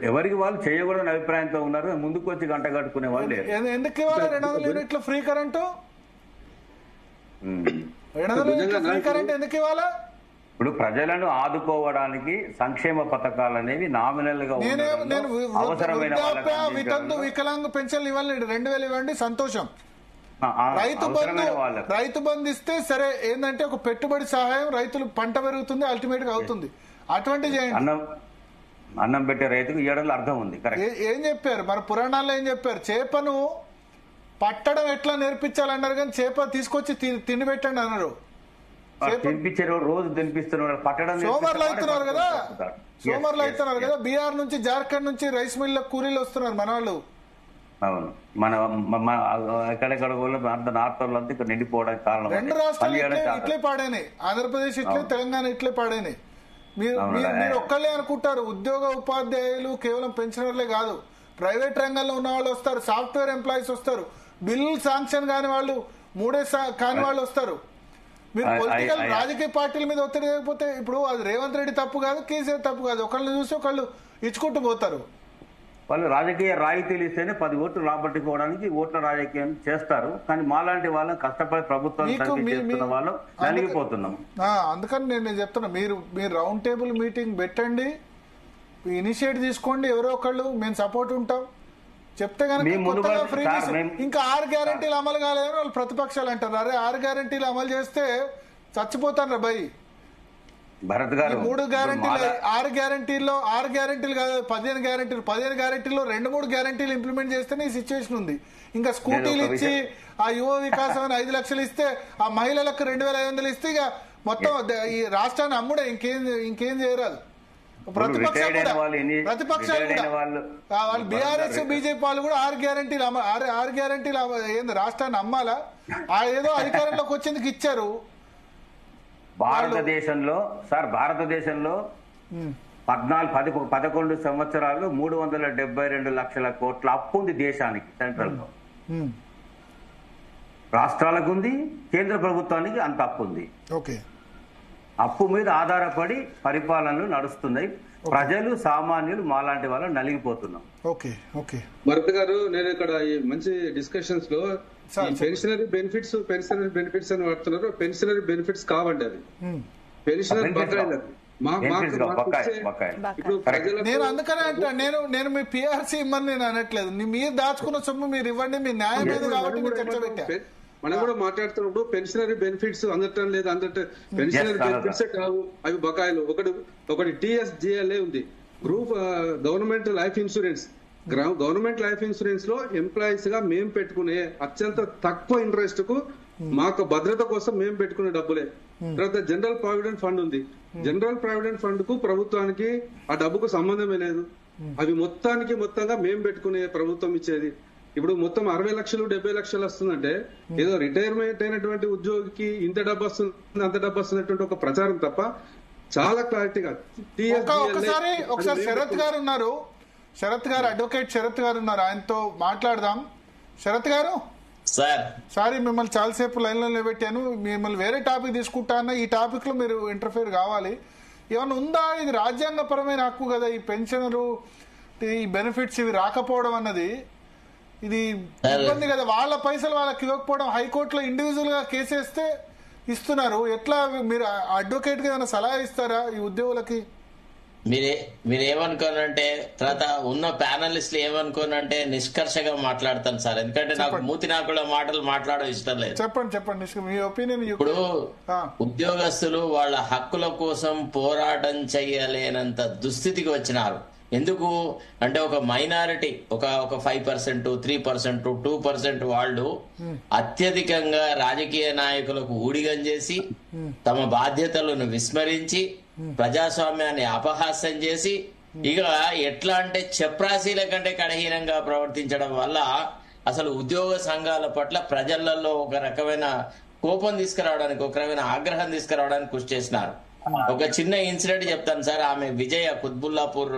ఎవరికి వాళ్ళు చేయకూడని అభిప్రాయంతో ఉన్నారు. ముందుకు వచ్చి గంట కట్టుకునే వాళ్ళు ఎందుకు ఇవ్వాలి 200 యూనిట్లు ఫ్రీ కరెంటు? 200 యూనిట్లు ఫ్రీ కరెంట్ ఎందుకు ఇవ్వాలా? ఇప్పుడు ప్రజలను ఆదుకోవడానికి సంక్షేమ పథకాలు అనేవి నామినల్ గా అవసరమైన వికలాంగ పెన్షన్లు ఇవ్వాలి. 2000 ఇవ్వండి, సంతోషం. రైతు బంధు ఇస్తే సరే, ఏంటంటే ఒక పెట్టుబడి సహాయం, రైతులు పంట పెరుగుతుంది, అల్టిమేట్ గా అవుతుంది. అటువంటి చేయండి. అన్నం పెట్టే రైతుకు ఇవ్వడంలో అర్థం ఉంది. ఏం చెప్పారు మరి పురాణాల్లో? ఏం చెప్పారు? చేపను పట్టడం ఎట్లా నేర్పించాలన్నారు, కానీ చేప తీసుకొచ్చి తిండి పెట్టండి అన్నారు. రోజు తినిపిస్తున్నారు, పట్టడం సోమర్లు అవుతున్నారు కదా, సోమర్లు అవుతున్నారు కదా. బీహార్ నుంచి, జార్ఖండ్ నుంచి రైస్ మిల్ కూలీలు వస్తున్నారు మన వాళ్ళు. అవును, మన ఎక్కడెక్కడ నార్త్ వాళ్ళంతా ఇక్కడ నిండిపోవడానికి కారణం 2 రాష్ట్రాలు ఇట్లే పాడైనాయి. ఆంధ్రప్రదేశ్ ఇట్లే, తెలంగాణ ఇట్లే పాడైనాయి. మీరు ఒక్కళ్ళే అనుకుంటారు. ఉద్యోగ ఉపాధ్యాయులు కేవలం పెన్షనర్లే కాదు, ప్రైవేట్ రంగంలో ఉన్న వాళ్ళు వస్తారు, సాఫ్ట్వేర్ ఎంప్లాయీస్ వస్తారు, బిల్లు శాంక్షన్ కాని వాళ్ళు, 3 కాని వాళ్ళు వస్తారు. మీరు పొలిటికల్ రాజకీయ పార్టీల మీద ఒత్తిడి లేకపోతే, ఇప్పుడు అది రేవంత్ రెడ్డి తప్పు కాదు, కేసీఆర్ తప్పు కాదు, ఒకళ్ళని చూసి ఒకళ్ళు ఇచ్చుకుంటూ పోతారు. వాళ్ళు రాజకీయ రాయితీలు ఇస్తేనే 10 ఓట్లు రాబట్టుకోవడానికి ఓట్ల రాజకీయం చేస్తారు. కానీ మాలాంటి వాళ్ళని కష్టపడి ప్రభుత్వాన్ని చేస్తున్న వాళ్ళు నలిగిపోతున్నాం. అందుకని నేను చెప్తున్నా, మీరు రౌండ్ టేబుల్ మీటింగ్ పెట్టండి, ఇనిషియేట్ తీసుకోండి. ఎవరో ఒకళ్ళు మేము సపోర్ట్ ఉంటాం చెప్తే కనుక. ఇంకా 6 గ్యారెంటీలు అమలు కాలేదని వాళ్ళు ప్రతిపక్షాలు అంటారు. అరే 6 గ్యారెంటీలు అమలు చేస్తే చచ్చిపోతారు భయ్. భరత్ గారు 3 గ్యారెంటీలు, 6 గ్యారెంటీల్లో 6 గ్యారెంటీలు కాదు, 15 గ్యారెంటీలు. 15 గ్యారెంటీల్లో 2-3 గ్యారెంటీలు ఇంప్లిమెంట్ చేస్తేనే ఈ సిచ్యువేషన్ ఉంది. ఇంకా స్కూటీలు ఇచ్చి, ఆ యువ వికాసం అని 5 లక్షలు ఇస్తే, ఆ మహిళలకు 2500 ఇస్తే ఇక మొత్తం ఈ రాష్ట్రాన్ని అమ్ముడే, ఇంకేం చేయరాదు. ప్రతిపక్షాలు కూడా వాళ్ళు బీఆర్ఎస్ బీజేపీ వాళ్ళు కూడా 6 గ్యారెంటీలు ఏంది రాష్ట్రాన్ని అమ్మాలా? ఏదో అధికారంలోకి వచ్చేందుకు ఇచ్చారు. భారతదేశంలో 11 సంవత్సరాలు 372 లక్షల కోట్ల అప్పు ఉంది దేశానికి. సెంట్రల్ లో రాష్ట్రాలకు ఉంది, కేంద్ర ప్రభుత్వానికి అంత అప్పు ఉంది. అప్పు మీద ఆధారపడి పరిపాలనలు నడుస్తున్నాయి. ప్రజలు, సామాన్యులు, మాలాంటి వాళ్ళు నలిగిపోతున్నాం. భరత్ గారు, నేను ఇక్కడ మంచి డిస్కషన్స్ లో పెన్షనరీ బెనిఫిట్స్ అని వాడుతున్నారు. పెన్షనరీ బెనిఫిట్స్ కావండి, అది పెన్షనర్ బకాయిలు. నేను అందుకనే అంటా, నేను మీ పిఆర్సీ ఇమ్మని నేను అనట్లేదు. మీరు దాచుకున్న సొమ్ము మీరు ఇవ్వండి, మీ న్యాయం లేదు కాబట్టి మీరు చర్చ పెట్టా. మనం కూడా మాట్లాడుతున్నప్పుడు పెన్షనరీ బెనిఫిట్స్ అందటం లేదు, పెన్షనరీ బెనిఫిట్స్ కావు, అవి బకాయిలు. ఒకటి TSGLA ఉంది, group government life insurance. Government life insurance లో ఎంప్లాయీస్ గా మేము పెట్టుకునే అత్యంత తక్కువ ఇంట్రెస్ట్ కు మాకు భద్రత కోసం మేము పెట్టుకునే డబ్బులే. తర్వాత జనరల్ ప్రావిడెంట్ ఫండ్ ఉంది. జనరల్ ప్రావిడెంట్ ఫండ్ కు ప్రభుత్వానికి ఆ డబ్బుకు సంబంధమే లేదు. అవి మొత్తంగా మేము పెట్టుకునే ప్రభుత్వం ఇచ్చేది. ఇప్పుడు మొత్తం 60 లక్షలు 70 లక్షలు వస్తుందంటే ఏదో రిటైర్మెంట్ అయినటువంటి ఉద్యోగికి ఇంత డబ్బు వస్తుంది, అంత డబ్బు వస్తున్నటువంటి ఒక ప్రచారం తప్ప చాలా క్లారిటీగా. ఒకసారి శరత్ గారు ఉన్నారు, శరత్ గారు, అడ్వకేట్ శరత్ గారు ఉన్నారు, ఆయనతో మాట్లాడదాం. శరత్ గారు, సారీ మిమ్మల్ని చాలాసేపు లైన్ లో నిలబెట్టాను, మిమ్మల్ని వేరే టాపిక్ తీసుకుంటా అన్న, ఈ టాపిక్ లో మీరు ఇంటర్ఫియర్ కావాలి. ఏమన్నా ఉందా? ఇది రాజ్యాంగపరమైన హక్కు కదా, ఈ పెన్షనరు ఈ బెనిఫిట్స్ ఇవి రాకపోవడం అన్నది ఇది ఇబ్బంది కదా. వాళ్ళ పైసలు వాళ్ళకి ఇవ్వకపోవడం, హైకోర్టులో ఇండివిజువల్ గా కేసేస్తే ఇస్తున్నారు. ఎట్లా మీరు అడ్వకేట్ గా ఏమైనా సలహా ఇస్తారా ఈ ఉద్యోగులకి? మీరేమనుకోనంటే తర్వాత ఉన్న ప్యానలిస్టులు ఏమనుకోనంటే నిష్కర్షగా మాట్లాడతాను సార్, ఎందుకంటే నాకు మూతి నాకుల మాటలు మాట్లాడడం ఇష్టం లేదు. చెప్పండి మీ ఒపీనియన్. ఇప్పుడు ఉద్యోగస్తులు వాళ్ళ హక్కుల కోసం పోరాటం చేయలేనంత దుస్థితికి వచ్చినారు. ఎందుకు అంటే ఒక మైనారిటీ, ఒక 5%, 3%, 2% వాళ్ళు అత్యధికంగా రాజకీయ నాయకులకు ఊడిగం చేసి తమ బాధ్యతలను విస్మరించి ప్రజాస్వామ్యాన్ని అపహాస్యం చేసి ఇక ఎట్లా అంటే చెప్రాసీల కంటే కడహీనంగా ప్రవర్తించడం వల్ల అసలు ఉద్యోగ సంఘాల పట్ల ప్రజలలో ఒక రకమైన కోపం తీసుకురావడానికి, ఒక రకమైన ఆగ్రహం తీసుకురావడానికి కృషి చేసినారు. ఒక చిన్న ఇన్సిడెంట్ చెప్తాను సార్. ఆమె విజయ, కుత్బుల్లాపూర్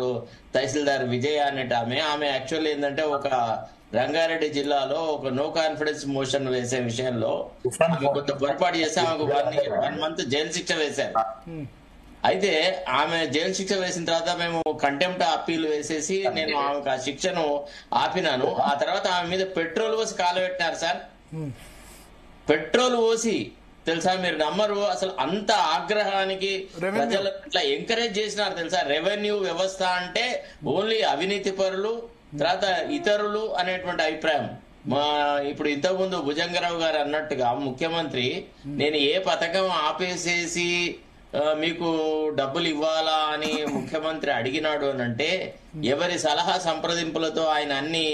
తహసీల్దార్ విజయ అనేట ఆమె యాక్చువల్లీ ఏంటంటే ఒక రంగారెడ్డి జిల్లాలో ఒక నో కాన్ఫిడెన్స్ మోషన్ వేసే విషయంలో కొంత పొరపాటు చేసి ఆమెకు 1 month జైలు శిక్ష వేశారు. అయితే ఆమె జైలు శిక్ష వేసిన తర్వాత మేము కంటెంప్ట్ అప్పీల్ వేసేసి నేను ఆమెకు ఆ శిక్షను ఆపినాను. ఆ తర్వాత ఆమె మీద పెట్రోల్ పోసి కాలబెట్టినారు సార్. పెట్రోల్ పోసి, తెలుసా మీరు నమ్మరు, అసలు అంత ఆగ్రహానికి ప్రజలు ఇట్లా ఎంకరేజ్ చేసినారు తెలుసా. రెవెన్యూ వ్యవస్థ అంటే ఓన్లీ అవినీతి పరులు, తర్వాత ఇతరులు అనేటువంటి అభిప్రాయం. ఇప్పుడు ఇంతకుముందు భుజంగరావు గారు అన్నట్టుగా ముఖ్యమంత్రి నేను ఏ పథకం ఆపేసేసి మీకు డబ్బులు ఇవ్వాలా అని ముఖ్యమంత్రి అడిగినాడు అని అంటే ఎవరి సలహా సంప్రదింపులతో ఆయన అన్ని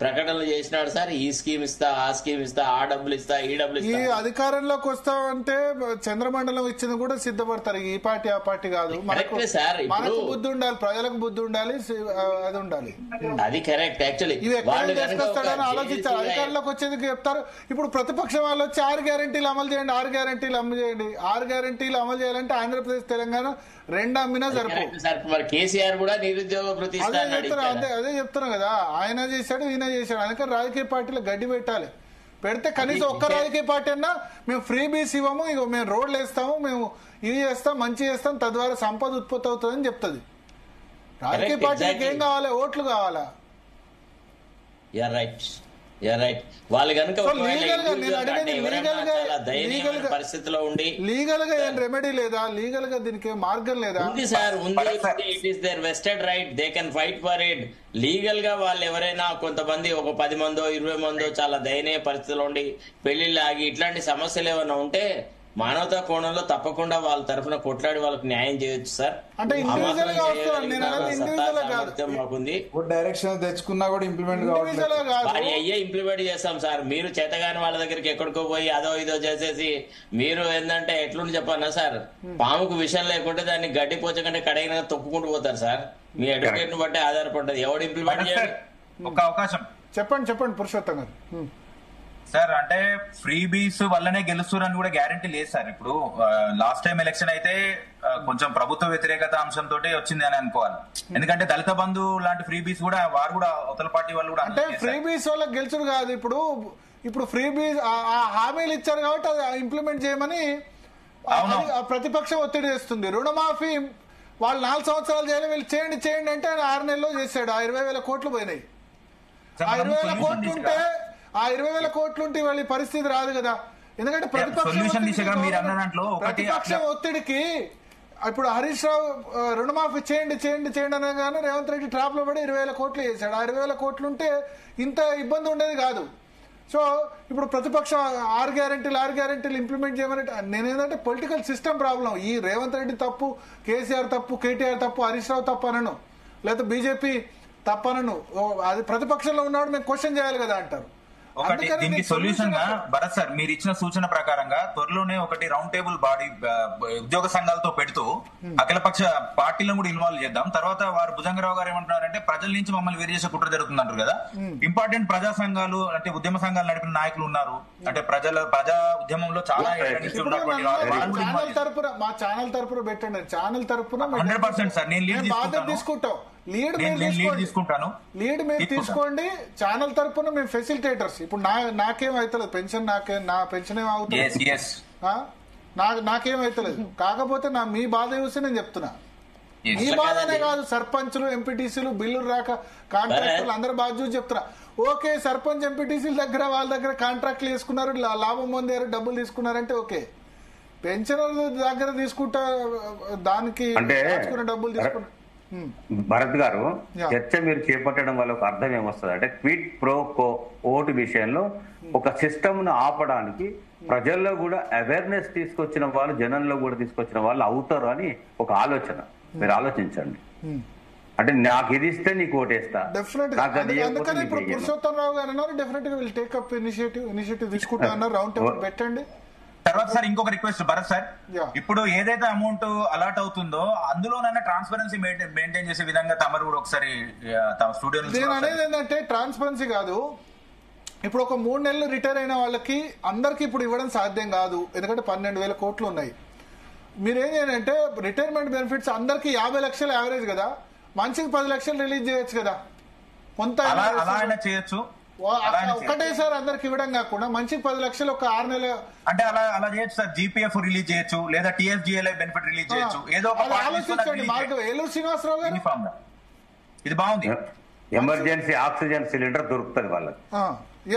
ప్రకటనలు చేసినాడు సార్. ఈ స్కీమ్ ఇస్తా, ఆ స్కీమ్ ఇస్తా, ఆ డబ్బులు ఇస్తా, ఈ డబ్బులు ఇస్తా. ఈ అధికారంలోకి వస్తామంటే చంద్రమండలం ఇచ్చింది కూడా సిద్ధపడతారు. ఈ పార్టీ ఆ పార్టీ కాదు, మనకు బుద్ధి ఉండాలి, ప్రజలకు బుద్ధి ఉండాలి, అది ఉండాలి. అది కరెక్ట్. యాక్చువల్లీ తీసుకొస్తాడని ఆలోచించారు. అధికారంలోకి వచ్చేది చెప్తారు. ఇప్పుడు ప్రతిపక్షం వాళ్ళు వచ్చి 6 గ్యారెంటీలు అమలు చేయండి, 6 గ్యారెంటీలు అమలు చేయండి. 6 గ్యారెంటీలు అమలు చేయాలంటే ఆంధ్రప్రదేశ్, తెలంగాణ 2 అమ్మినా సరిపోదు. కేసీఆర్ కూడా నిరుద్యోగ భృతి అదే చెప్తున్నా కదా, ఆయన చేశాడు, ఈయన చేశాడు. అందుకని రాజకీయ పార్టీలు గడ్డి పెట్టాలి. పెడితే కనీసం ఒక్క రాజకీయ పార్టీ అన్నా మేము ఫ్రీ బీస్ ఇవ్వము, ఇక మేము రోడ్లు వేస్తాము, మేము ఇది చేస్తాం, మంచి చేస్తాం, తద్వారా సంపద ఉత్పత్తి అవుతుందని చెప్తుంది. రాజకీయ పార్టీలకు ఏం కావాలి? ఓట్లు కావాలా? వాళ్ళు కనుక పరిస్థితిలో ఉండి లీగల్ గా ఏం రెమెడీ లేదా? లీగల్ గా దీనికి మార్గం లేదా? ఉంది సార్, ఉంది. It is there vested right, they can fight for it. Legal గా వాళ్ళు ఎవరైనా కొంతమంది ఒక 10 మందో 20 మందో చాలా దయనీయ పరిస్థితిలో ఉండి పెళ్లిళ్ళు ఆగి ఇట్లాంటి సమస్యలు ఏమైనా ఉంటే మానవతా కోణంలో తప్పకుండా వాళ్ళ తరఫున కొట్లాడి వాళ్ళకి న్యాయం చేయొచ్చు సార్. అంటే మాకుంది, డైరెక్షన్ తెచ్చుకున్నా కూడా ఇంప్లిమెంట్ ఇంప్లిమెంట్ చేస్తాం సార్. మీరు చేతగాని వాళ్ళ దగ్గరికి ఎక్కడికో పోయి అదో ఇదో చేసేసి మీరు ఏంటంటే ఎట్లుండి చెప్పన్నా సార్, పాముకు విషయం లేకుంటే దాన్ని గడ్డి పోచకంటే కడగిన తొక్కుకుంటూ పోతారు సార్. మీ అడ్వకేట్ ను బట్టి ఆధారపడ్డది ఎవడు ఇంప్లిమెంట్ చేయాలి. ఒక అవకాశం చెప్పండి పురుషోత్తం గారు. సార్ అంటే ఫ్రీ బీస్ వల్లనే గెలుస్తారని కూడా గ్యారంటీ లేదు సార్. ఇప్పుడు లాస్ట్ టైం ఎలక్షన్ అయితే కొంచెం ప్రభుత్వ వ్యతిరేకత అంశంతో వచ్చింది అని అనుకోవాలి. ఎందుకంటే దళిత బంధు లాంటి ఫ్రీ బీస్ కూడా వారు కూడా అవతల పార్టీ వాళ్ళు కూడా అంటే ఫ్రీ బీస్ వల్ల గెలుచుడు కాదు. ఇప్పుడు ఫ్రీ బీస్ ఆ హామీలు ఇచ్చారు కాబట్టి అది ఇంప్లిమెంట్ చేయమని ప్రతిపక్షం ఒత్తిడి చేస్తుంది. రుణమాఫీ వాళ్ళు 4 సంవత్సరాలు చేయాలి, వీళ్ళు చేయండి అంటే 6 నెలల్లో చేశాడు. 20,000 కోట్లు పోయినాయి. 20,000 కోట్లు ఉంటే 20,000 కోట్లు ఉంటే వాళ్ళ పరిస్థితి రాదు కదా. ఎందుకంటే ప్రతిపక్షం ఒత్తిడికి ఇప్పుడు హరీష్ రావు రుణమాఫీ చేయండి అనగానే రేవంత్ రెడ్డి ట్రాప్ లో పడి 20,000 కోట్లు చేశాడు. 20,000 కోట్లు ఉంటే ఇంత ఇబ్బంది ఉండేది కాదు. సో ఇప్పుడు ప్రతిపక్షం 6 గ్యారెంటీలు ఇంప్లిమెంట్ చేయమని నేనేంటంటే పొలిటికల్ సిస్టమ్ ప్రాబ్లం. ఈ రేవంత్ రెడ్డి తప్పు, కేసీఆర్ తప్పు, కేటీఆర్ తప్పు, హరీష్ రావు తప్పు అనను, లేకపోతే బీజేపీ తప్పనను. అది ప్రతిపక్షంలో ఉన్నాడు మేము క్వశ్చన్ చేయాలి కదా అంటారు. ఒకటి దీనికి సొల్యూషన్ గా భరత్ సార్ మీరు ఇచ్చిన సూచన ప్రకారంగా త్వరలోనే ఒకటి రౌండ్ టేబుల్ బాడీ ఉద్యోగ సంఘాలతో పెడుతూ అఖిలపక్ష పార్టీలను కూడా ఇన్వాల్వ్ చేద్దాం. తర్వాత వారు భుజంగరావు గారు ఏమంటున్నారంటే ప్రజల నుంచి మమ్మల్ని వేరు చేసే కుట్ర జరుగుతుందంటారు కదా. ఇంపార్టెంట్ ప్రజా సంఘాలు అంటే ఉద్యమ సంఘాలు నడిపిన నాయకులు ఉన్నారు. అంటే ప్రజా ఉద్యమంలో చాలా మా ఛానల్ తరపున పెట్టండి. ఛానల్ తరపున 100% సార్ నేను లీడ్ తీసుకుంటాం. లీడ్ తీసుకుంటాను. లీడ్ మీరు తీసుకోండి. ఛానల్ తరపున మేము ఫెసిలిటేటర్స్. ఇప్పుడు నాకేం అవుతలేదు పెన్షన్, నా పెన్షన్ ఏం అవుతుంది, నాకేం అవుతలేదు. కాకపోతే మీ బాధ చూసి నేను చెప్తున్నా. మీ బాధనే కాదు, సర్పంచులు ఎంపీటీసీలు బిల్లులు రాక కాంట్రాక్టర్లు అందరు బాధ చూసి చెప్తున్నా. ఓకే, సర్పంచ్ ఎంపీటీసీల దగ్గర వాళ్ళ దగ్గర కాంట్రాక్ట్లు వేసుకున్నారు, లాభం పొందారు, డబ్బులు తీసుకున్నారంటే ఓకే. పెన్షన్ దగ్గర తీసుకుంటా దానికి డబ్బులు తీసుకుంటా. భరత్ గారు, చర్చ మీరు చేపట్టడం వల్ల ఒక అర్థం ఏమొస్తుంది అంటే క్విడ్ ప్రో కో ఓటు విషయంలో ఒక సిస్టమ్ ను ఆపడానికి ప్రజల్లో కూడా అవేర్నెస్ తీసుకొచ్చిన వాళ్ళు, జనంలో కూడా తీసుకొచ్చిన వాళ్ళు అవుతారు అని ఒక ఆలోచన. మీరు ఆలోచించండి. అంటే నాకు ఇది ఇస్తే నీకు ఓటేస్తా. అందుకని ఇప్పుడు పురుషోత్తం రావు గారు అన్నారు డెఫినెట్ గా విల్ టేక్ అప్ ఇనిషియేటివ్ తీసుకుంటా అన్నారు. రౌండ్ టేబుల్ పెట్టండి. తర్వాత సార్ ఇంకొక రిక్వెస్ట్ భరత్ సార్, ఇప్పుడు ఏదైతే అమౌంట్ అలాట్ అవుతుందో అందులోనైనా ట్రాన్స్పరెన్సీ మెయింటైన్ చేసే విధంగా తమరు కూడా ఒకసారి స్టూడియో. నేను అనేది ఏంటంటే ట్రాన్స్పరెన్సీ కాదు. ఇప్పుడు ఒక 3 నెలలు రిటైర్ అయిన వాళ్ళకి అందరికి ఇప్పుడు ఇవ్వడం సాధ్యం కాదు, ఎందుకంటే 12,000 కోట్లు ఉన్నాయి. మీరేం చేయాలంటే రిటైర్మెంట్ బెనిఫిట్స్ అందరికి 50 లక్షలు యావరేజ్ కదా, మంచికి 10 లక్షలు రిలీజ్ చేయొచ్చు కదా. కొంత చేయొచ్చు. ఒక్కటేసారి అందరికి ఇవ్వడం కాకుండా మంచికి 10 లక్షలు ఒక 6 నెలలు అంటే అలా చేయొచ్చు సార్. జీపీఎఫ్ రిలీజ్ చేయొచ్చు, లేదా టీఎస్జీఎల్ఐ బెనిఫిట్ రిలీజ్ చేయొచ్చు. ఏదో ఆలోచించండి. ఏలూరు శ్రీనివాసరావు గారు ఇది బాగుంది. ఎమర్జెన్సీ ఆక్సిజన్ సిలిండర్ దొరుకుతుంది వాళ్ళకి.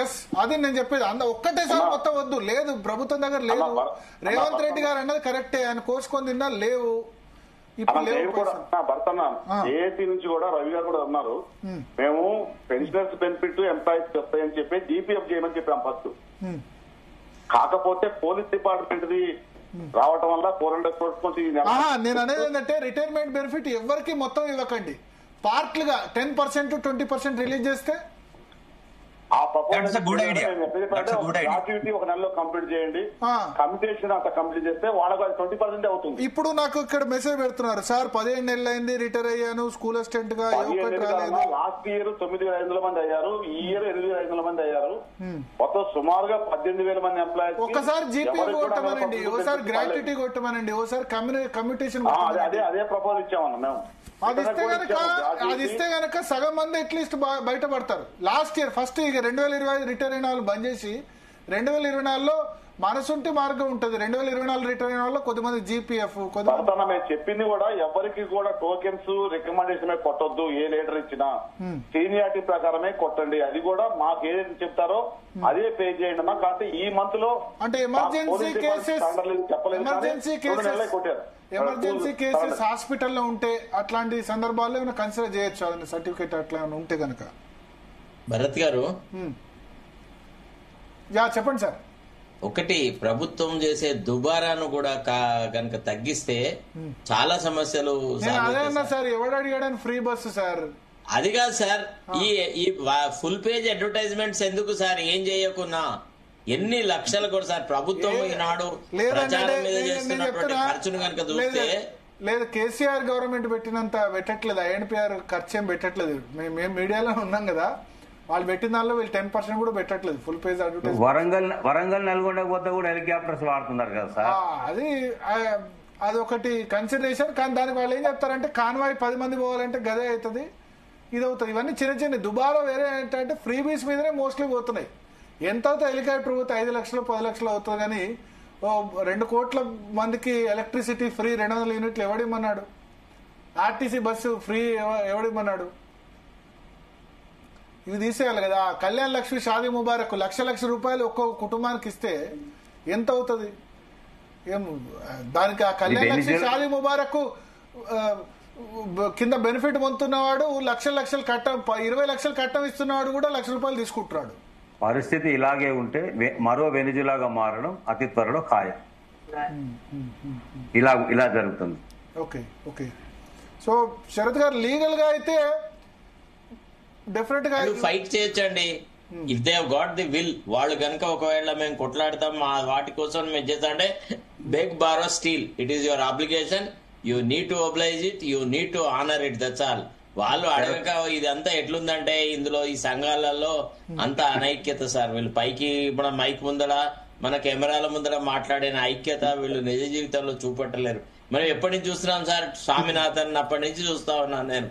ఎస్, అది నేను చెప్పేది. ఒక్కటేసారి మొత్తం వద్దు. లేదు, ప్రభుత్వం దగ్గర లేదు. రేవంత్ రెడ్డి గారు అన్నది కరెక్టే, ఆయన కోసుకొని తిన్నా లేవు. ఏఏసీ నుంచి కూడా రవి గారు కూడా అన్నారు, మేము పెన్షనర్స్ బెనిఫిట్ ఎంప్లాయీస్ వస్తాయని చెప్పి జీపీఎఫ్ చేయమని చెప్పాం ఫస్ట్. కాకపోతే పోలీస్ డిపార్ట్మెంట్ రావటం వల్ల 400 crores. నేను అనేది ఏంటంటే రిటైర్మెంట్ బెనిఫిట్ ఎవరికి మొత్తం ఇవ్వకండి, పార్ట్లుగా 10% 20% రిలీజ్ చేస్తే గ్రాట్యుటీ ఒక నెలలో కంప్లీట్ చేయండి. కమిటేషన్ అంత కంప్లీట్ చేస్తే వాళ్ళకి 20% అవుతుంది. ఇప్పుడు నాకు ఇక్కడ మెసేజ్ పెడుతున్నారు, సార్ 15 నెలలు అయింది రిటైర్ అయ్యాను స్కూల్ అసిస్టెంట్ గా. లాస్ట్ ఇయర్ 9,500 మంది అయ్యారు, ఈ ఇయర్ 8,500 మంది అయ్యారు. మొత్తం సుమారుగా 18,000 మంది ఎంప్లాయీస్. ఒకసారి జీపీఎఫ్ కొట్టమనండి, ఒకసారి గ్రాట్యుటీ కొట్టమనండి, ఒకసారి కమ్యూనికేషన్. అదే ప్రపోజ్ ఇచ్చామన్నా మేము. అది ఇస్తే గనక సగం మంది అట్లీస్ట్ బయటపడతారు. లాస్ట్ ఇయర్ ఫస్ట్ 2020 రిటైర్ అయిన వాళ్ళు బంద్ చేసి 2024లో మనసుంటే మార్గం ఉంటది. 2024 రిటైర్ అయిన వాళ్ళు కొద్దిమంది జీపీఎఫ్ మేము చెప్పింది కూడా ఎవరికి కూడా టోకెన్స్ రికమెండేషన్ కొట్టొద్దు. ఏ లీడర్ ఇచ్చినా సీనియారిటీ ప్రకారమే కొట్టండి. అది కూడా మాకు ఏదైతే చెప్తారో అదే పే చేయండి. కాబట్టి ఈ మంత్ లో అంటే ఎమర్జెన్సీ కేసెస్ హాస్పిటల్లో ఉంటే అట్లాంటి సందర్భాల్లో ఏమైనా కన్సిడర్ చేయొచ్చు అది సర్టిఫికేట్ అట్లా ఏమైనా ఉంటే కనుక. భరత్ గారు చెప్పండి సార్. ఒకటి, ప్రభుత్వం చేసే దుబారాను కూడా కనుక తగ్గిస్తే చాలా సమస్యలు. సార్ ఎవడు అడిగాడని ఫ్రీ బస్సు సార్, అది కాదు సార్. ఈ ఫుల్ పేజ్ అడ్వర్టైజ్మెంట్స్ ఎందుకు సార్? ఏం చేయకున్నా ఎన్ని లక్షలు కూడా సార్ ప్రభుత్వం ఈనాడు ప్రచారం మీద చేస్తున్నటువంటి ఖర్చును కనుక చూస్తే. లేదు, కేసీఆర్ గవర్నమెంట్ పెట్టినంత పెట్టట్లేదు, ఐఎన్పిఆర్ ఖర్చు ఏం పెట్టట్లేదు. మేము మీడియాలో ఉన్నాం కదా, వాళ్ళు పెట్టిన దానిలో వీళ్ళు 10% కూడా పెట్టట్లేదు full page advertise. Warangal Nalgonda పోతే కూడా హెలికాప్టర్స్ వాడుతున్నారు కదా సార్. అది ఒకటి కన్సిడరేషన్. కానీ దానికి వాళ్ళు ఏం చెప్తారంటే కాన్వాయ్ 10 మంది పోవాలంటే గదే అవుతుంది, ఇది అవుతుంది. ఇవన్నీ చిన్న చిన్న దుబారా. వేరే ఏంటంటే ఫ్రీ బీస్ మీదనే మోస్ట్లీ పోతున్నాయి. ఎంత అవుతుంది హెలికాప్టర్ పోతే 5 లక్షలు 10 లక్షలు అవుతుంది. కానీ 2 కోట్ల మందికి ఎలక్ట్రిసిటీ ఫ్రీ 200 యూనిట్లు ఎవడిమ్మన్నాడు? ఆర్టీసీ బస్సు ఫ్రీ ఎవడిమ్మన్నాడు? ఇవి తీసేయాలి కదా. కళ్యాణ్ లక్ష్మి షాదీ ముబారక్ లక్ష రూపాయలు ఒక్కొక్క కుటుంబానికి ఇస్తే ఎంత అవుతుంది? దానికి ఆ కళ్యాణ్ లక్ష్మి షాదీ ముబారక్ కింద బెనిఫిట్ పొందుతున్నవాడు లక్షలు కట్టం 20 లక్షలు కట్టం ఇస్తున్నవాడు కూడా ₹1,00,000 తీసుకుంటున్నాడు. పరిస్థితి ఇలాగే ఉంటే మరో వెనిజులాగా మారడం అతి త్వరలో ఖాయం. ఇలా జరుగుతుంది. ఓకే. సో శరత్ గారు లీగల్ గా అయితే డెఫినెట్ గా ఫైట్ చేయొచ్చండి. If they have got the will, వాళ్ళు కనుక ఒకవేళ మేము కొట్లాడతాం వాటి కోసం మేము చేస్తా అంటే beg borrow steal, it is your application, you need to oblige it, you need to honour it, that's all. వాళ్ళు అడగక ఇదంతా ఎట్లుందంటే ఇందులో ఈ సంఘాలలో అంత అనైక్యత సార్. వీళ్ళు పైకి మన మైక్ ముందర మన కెమెరాల ముందర మాట్లాడిన ఐక్యత వీళ్ళు నిజ జీవితంలో చూపట్టలేరు. మనం ఎప్పటి నుంచి చూస్తున్నాం సార్, స్వామినాథన్ అప్పటి నుంచి చూస్తా ఉన్నాను నేను.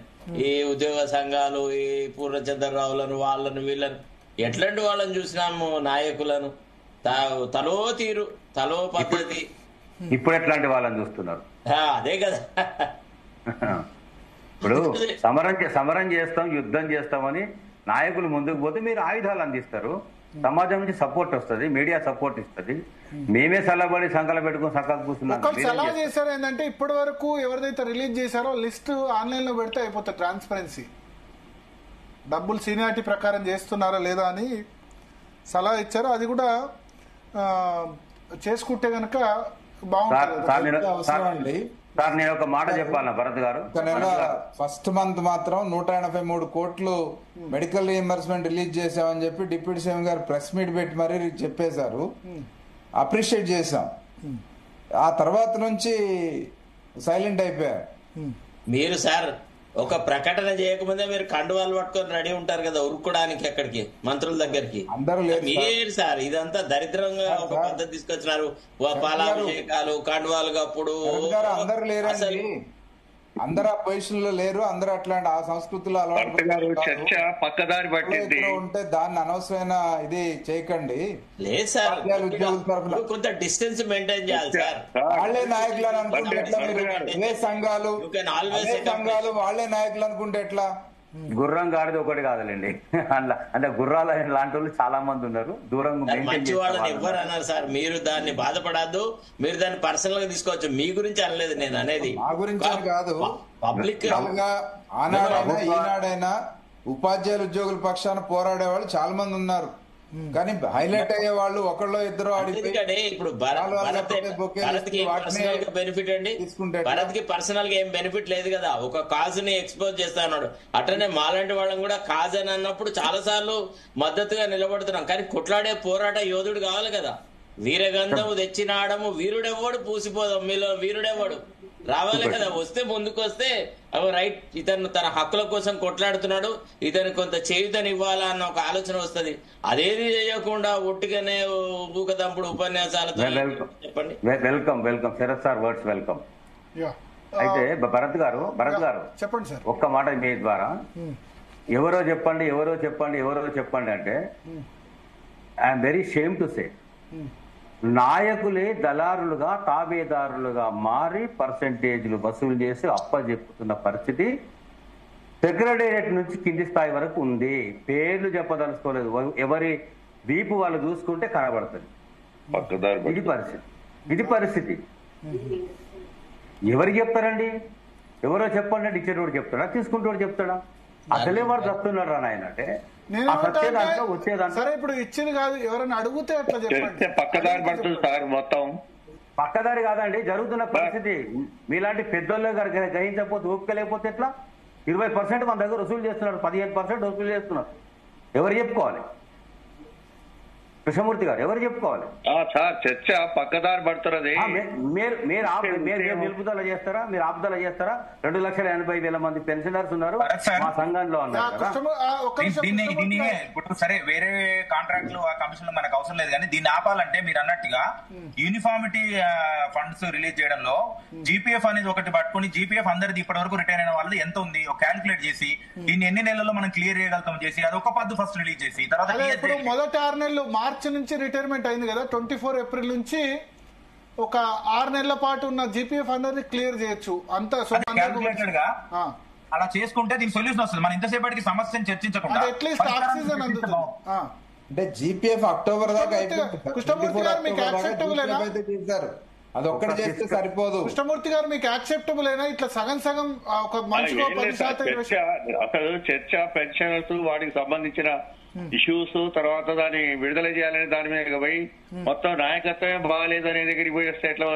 ఈ ఉద్యోగ సంఘాలు, ఈ పూర్ణచంద్రరావులను, వాళ్ళను వీళ్ళను ఎట్లాంటి వాళ్ళని చూసినాము, నాయకులను తలో తీరు, తలో పద్ధతి. ఇప్పుడు ఎట్లాంటి వాళ్ళని చూస్తున్నారు? అదే కదా. ఇప్పుడు సమరం చేస్తాం, యుద్ధం చేస్తామని నాయకులు ముందుకు పోతే మీరు ఆయుధాలు అందిస్తారు, సమాజం నుంచి సపోర్ట్ వస్తుంది, మీడియా సపోర్ట్ ఇస్తుంది. మేమే సలబడి సంకల పెట్టుకుని సక్కగా కూర్చున్నాం. సలహా చేశారు ఏంటంటే ఇప్పటి వరకు ఎవరిదైతే రిలీజ్ చేశారో లిస్ట్ ఆన్లైన్ లో పెడితే అయిపోతుంది, ట్రాన్స్పరెన్సీ. డబ్బులు సీనియారిటీ ప్రకారం చేస్తున్నారా లేదా అని సలహా ఇచ్చారు. అది కూడా చేసుకుంటే గనక బాగుంటుంది. సార్ నేను ఒక మాట చెప్పాలన్నా భరత్ గారు, ఫస్ట్ మంత్ మాత్రం 183 కోట్లు మెడికల్ రీఎంబర్స్మెంట్ రిలీజ్ చేసామని చెప్పి డిప్యూటీ సీఎం గారు ప్రెస్ మీట్ పెట్టి మరీ చెప్పేశారు. అప్రిషియేట్ చేశాం. ఆ తర్వాత నుంచి సైలెంట్ అయిపోయారు. మీరు సార్ ఒక ప్రకటన చేయకముందే మీరు కండువాలు పట్టుకొని రెడీ ఉంటారు కదా ఉరుక్కోడానికి ఎక్కడికి, మంత్రుల దగ్గరికి. మీరు సార్ ఇదంతా దరిద్రంగా ఒక పద్ధతి తీసుకొచ్చినారు. పాలాభిషేకాలు, కండువాలు కప్పుడు. అందరూ లేరండి, అందరు ఆ పొజిషన్ లో లేరు, అందరూ అట్లాంటి ఆ సంస్కృతిలో అలవాటు చర్చ పక్కదారి పట్టింది ఉంటే దాన్ని అనవసరమైన ఇది చేయకండి. లేదు సార్, కొంత డిస్టెన్స్ మెయింటైన్ చేయాలి సార్. వాళ్లే నాయకులు అని అనుకుంటే ఎట్లా? ఇవే సంఘాలు వాళ్లే నాయకులు అనుకుంటే ఎట్లా? గుర్రం గాడిది ఒకటి కాదులేండి, అంటే గుర్రాల లాంటి వాళ్ళు చాలా మంది ఉన్నారు. దూరంగా మంచి వాళ్ళని ఎవరు అన్నారు సార్? మీరు దాన్ని బాధపడద్దు, మీరు దాన్ని పర్సనల్ గా తీసుకోవచ్చు. మీ గురించి అనలేదు నేను అనేది, మా గురించి కాదు. పబ్లిక్ ఆనాడైనా ఈనాడైనా ఉపాధ్యాయుల ఉద్యోగుల పక్షాన పోరాడే వాళ్ళు చాలా మంది ఉన్నారు. కానీ హైలైట్ అయ్యే వాళ్ళు ఒకళ్ళో ఇద్దరు ఇప్పుడు బెనిఫిట్ అండి. భారత్ కి పర్సనల్ గా ఏం బెనిఫిట్ లేదు కదా, ఒక కాజ్ ని ఎక్స్పోజ్ చేస్తా అన్నాడు. అట్లనే మాలాంటి వాళ్ళని కూడా కాజ్ అని అన్నప్పుడు చాలా సార్లు మద్దతుగా నిలబడుతున్నాం. కానీ కొట్లాడే పోరాట యోధుడు కావాలి కదా. వీరగంధము తెచ్చినాడము వీరుడెవ్వడు పూసిపోదాం, మీలో వీరుడెవ్వడు రావాలి కదా. వస్తే ముందుకు వస్తే రైట్, ఇతను తన హక్కుల కోసం కొట్లాడుతున్నాడు, ఇతను కొంత చేయుతని ఇవ్వాలా అన్న ఒక ఆలోచన వస్తుంది. అదేది చేయకుండా ఒట్టిగానే ఊకదంపుడు ఉపన్యాసాలతో చెప్పండి. Welcome welcome Sarath sir, words welcome. అయితే భరత్ గారు చెప్పండి సార్, ఒక్క మాట మీ ద్వారా. ఎవరో చెప్పండి ఎవరో చెప్పండి ఎవరో చెప్పండి అంటే I'm very shame to say, నాయకులే దళారులుగా తాబేదారులుగా మారి పర్సెంటేజ్లు వసూలు చేసి అప్పచెప్పుతున్న పరిస్థితి సెక్రటేరియట్ నుంచి కింది స్థాయి వరకు ఉంది. పేర్లు చెప్పదలుచుకోలేదు, ఎవరి వీపు వాళ్ళు చూసుకుంటే కనబడుతుంది. ఇది పరిస్థితి. ఎవరికి చెప్తారండి? ఎవరో చెప్పండి అంటే ఇచ్చేటోడు చెప్తాడా, తీసుకుంటోడు చెప్తాడా? అసలే వాడు చెప్తున్నాడు రా నాయన అంటే సరే. ఇప్పుడు ఇచ్చింది కాదు, ఎవరైనా అడిగితే అట్లా చెప్పండి. పక్కదారి పడుతుంది సార్, మొత్తం పక్కదారి కాదండి జరుగుతున్న పరిస్థితి. మీలాంటి పెద్దోళ్ళు గ్రహించకపోతే ఓపికలేకపోతే ఎట్లా? 20% మన దగ్గర వసూలు చేస్తున్నారు, 15% వసూలు చేస్తున్నారు. ఎవరు చెప్పుకోవాలి? కృష్ణమూర్తి గారు ఎవరు చెప్పుకోవాలి? సార్ చర్చ పక్కదారి పడుతున్నది. మీరు నిలుపుదల చేస్తారా? మీరు ఆపుదల చేస్తారా? 2,80,000 మంది పెన్షనర్స్ ఉన్నారు మా సంఘంలో అన్నారు. ఇప్పుడు సరే వేరే కాంట్రాక్ట్లు ఆ కమిషన్లు మనకు అవసరం లేదు, కానీ దీన్ని ఆపాలంటే మీరు అన్నట్టుగా యూనిఫార్మిటీ ఫండ్స్ రిలీజ్ చేయడంలో జీపీఎఫ్ అనేది ఒకటి పట్టుకుని, జీపీఎఫ్ అందరిది ఇప్పటి వరకు రిటైర్ అయిన వాళ్ళది ఎంత ఉంది క్యాల్కులేట్ చేసి దీన్ని ఎన్ని నెలల్లో మనం క్లియర్ చేయగలుగుతాం చేసి అది ఒక పద్దు ఫస్ట్ రిలీజ్ చేసి తర్వాత మొదటి 6 నెలలు మార్చి నుంచి రిటైర్మెంట్ అయింది కదా, 24 ఏప్రిల్ నుంచి ఒక 6 నెలల పాటు ఉన్న జీపీఎఫ్ అందరినీ క్లియర్ చేయొచ్చు. అంత అలా చేసుకుంటే దీనికి సొల్యూషన్ వస్తుంది. మనం ఇంతసేపటికి సమస్యను చర్చించకుండా అట్లీస్ట్ ఆక్సిజన్ అందుతుంది. అంటే జీపీఎఫ్ అక్టోబర్ దాకా కృష్ణమూర్తి గారు మీకు యాక్సెప్టబుల్ అది ఒక్కటి చేస్తే సరిపోదు. కృష్ణమూర్తి గారు మీకు యాక్సెప్టబుల్ అయినా ఇట్లా సగం ఒక మనిషికి 10% అసలు చర్చ పెన్షనర్స్ వాటికి సంబంధించిన ఇష్యూస్ తర్వాత దాన్ని విడుదల చేయాలనే దాని మీద పోయి మొత్తం నాయకత్వమే బాగాలేదు అనే దగ్గరికి పోయి వస్తే ఎట్లా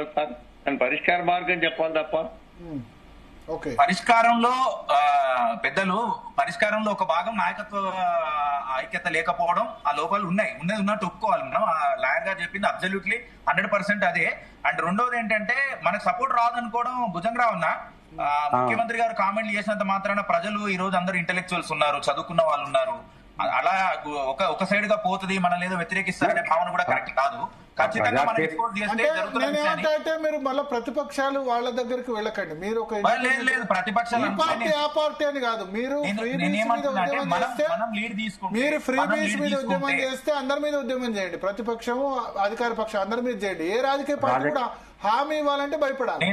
దాని పరిష్కార మార్గం చెప్పాలి తప్ప పరిష్కారంలో పెద్దలు పరిష్కారంలో ఒక భాగం నాయకత్వ ఐక్యత లేకపోవడం, ఆ లోపాలు ఉన్నది ఉన్నట్టు ఒప్పుకోవాలి. మనం లాయర్ గా చెప్పింది అబ్సల్యూట్లీ 100% అదే. అండ్ రెండోది ఏంటంటే మనకు సపోర్ట్ రాదనుకోవడం భుజంగా ఉన్నా. ముఖ్యమంత్రి గారు కామెంట్లు చేసినంత మాత్రాన ప్రజలు ఈ రోజు అందరూ ఇంటెలెక్చువల్స్ ఉన్నారు, చదువుకున్న వాళ్ళు ఉన్నారు, అలా ఒక సైడ్ గా పోతుంది, మనం ఏదో వ్యతిరేకిస్తారనే భావన కూడా కరెక్ట్ కాదు. ఖచ్చితంగా మనం ఎక్స్పోర్ట్ చేస్తే మీరు మళ్ళీ ప్రతిపక్షాలు వాళ్ళ దగ్గరికి వెళ్ళకండి. మీరు ఒక ప్రతిపక్షాలు పార్టీ ఆ పార్టీ అని కాదు, మీరు మీరు ఫ్రీ బీస్ మీద ఉద్యమం చేస్తే అందరి మీద ఉద్యమం చేయండి. ప్రతిపక్షము అధికార పక్షం అందరి మీద చేయండి. ఏ రాజకీయ పార్టీ కూడా హామీ ఇవ్వాలంటే భయపడాలి.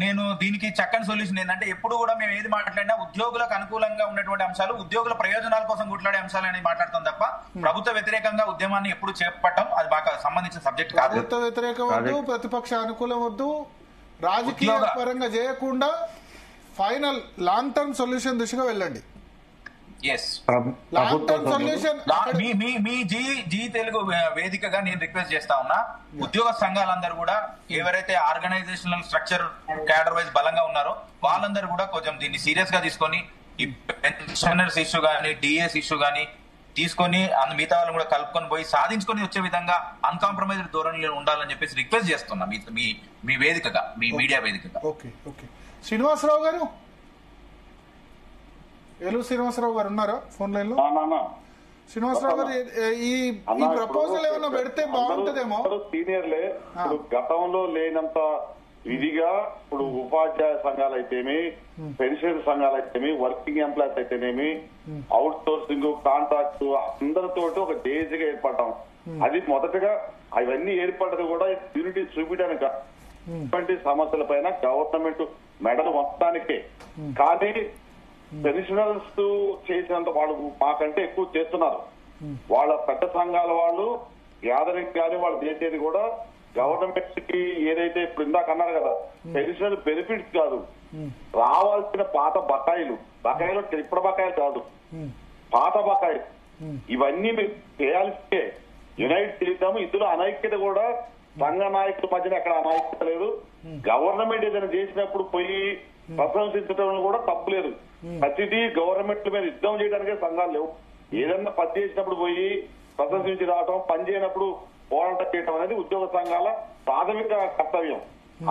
నేను దీనికి చక్కని సొల్యూషన్ ఏంటంటే, ఎప్పుడు కూడా మేము ఏది మాట్లాడినా ఉద్యోగులకు అనుకూలంగా ఉన్నటువంటి అంశాలు, ఉద్యోగుల ప్రయోజనాల కోసం కొట్లాడే అంశాలు అనేది మాట్లాడతాం తప్ప ప్రభుత్వ వ్యతిరేకంగా ఉద్యమాన్ని ఎప్పుడు చేపట్టడం అది మాకు సంబంధించిన సబ్జెక్ట్ కాదు. ప్రభుత్వ వ్యతిరేకం వద్దు, ప్రతిపక్ష అనుకూలం వద్దు, రాజకీయ పరంగా చేయకుండా ఫైనల్ లాంగ్ టర్మ్ సొల్యూషన్ దిశగా వెళ్ళండి. మీ జీ తెలుగు వేదికగా నేను రిక్వెస్ట్ చేస్తా ఉన్నా, ఉద్యోగ సంఘాలందరూ కూడా ఎవరైతే ఆర్గనైజేషనల్ స్ట్రక్చర్ క్యాడర్ వైజ్ బలంగా ఉన్నారో వాళ్ళందరూ కూడా కొంచెం దీన్ని సీరియస్ గా తీసుకొని, ఈ పెన్షనర్స్ ఇష్యూ గానీ, డిఎస్ ఇష్యూ గానీ తీసుకొని మిగతా వాళ్ళు కూడా కలుపుకొని పోయి సాధించుకొని వచ్చే విధంగా అన్కాంప్రమైజ్డ్ ధోరణిలో ఉండాలని చెప్పేసి రిక్వెస్ట్ చేస్తున్నా మీ వేదికగా, మీ మీడియా వేదికగా. శ్రీనివాసరావు గారు, ఏలూరు శ్రీనివాసరావు గారు ఉన్నారా ఫోన్ లైన్ లో? శ్రీనివాసరావు గారు, ఈ ప్రపోజల్ ఏమైనా పెడితే బాగుంటదేమో. సీనియర్లే ఇప్పుడు గతంలో లేనంత ఇదిగా ఇప్పుడు ఉపాధ్యాయ సంఘాలు అయితేమి, పెన్షన్ సంఘాలు అయితేమి, వర్కింగ్ ఎంప్లాయీస్ అయితేనేమి, అవుట్ సోర్సింగ్, కాంట్రాక్ట్ అందరితో ఒక జేఏసీగా ఏర్పడ్డాం. అది మొదటగా అవన్నీ ఏర్పడ్డది కూడా యూనిటీ చూపించడానికి, ఇటువంటి సమస్యల పైన గవర్నమెంట్ మెడలు మొత్తానికే. కానీ పెన్షనర్స్ చేసినంత వాళ్ళు మాకంటే ఎక్కువ చేస్తున్నారు. వాళ్ళ పెద్ద సంఘాల వాళ్ళు గ్యాదరింగ్ కానీ వాళ్ళు చేసేది కూడా గవర్నమెంట్ కి ఏదైతే ఇప్పుడు ఇందాక అన్నారు కదా, పెన్షనర్ బెనిఫిట్స్ కాదు, రావాల్సిన పాత బకాయిలు ఇప్పుడు బకాయిలు కాదు, పాత బకాయిలు ఇవన్నీ మీరు చేయాల్సిందే. యునైట్ చేద్దాము. ఇందులో అనైక్యత కూడా సంఘ నాయకుల మధ్యన ఎక్కడ అనైక్యత లేదు. గవర్నమెంట్ ఏదైనా చేసినప్పుడు పోయి ప్రశంసించడం కూడా తప్పులేదు. ప్రతిదీ గవర్నమెంట్ మీద యుద్ధం చేయడానికే సంఘాలు లేవు. ఏదన్నా పని చేసినప్పుడు పోయి ప్రశంసించి రావటం, పని చేయనప్పుడు పోరాటం చేయటం అనేది ఉద్యోగ సంఘాల ప్రాథమిక కర్తవ్యం.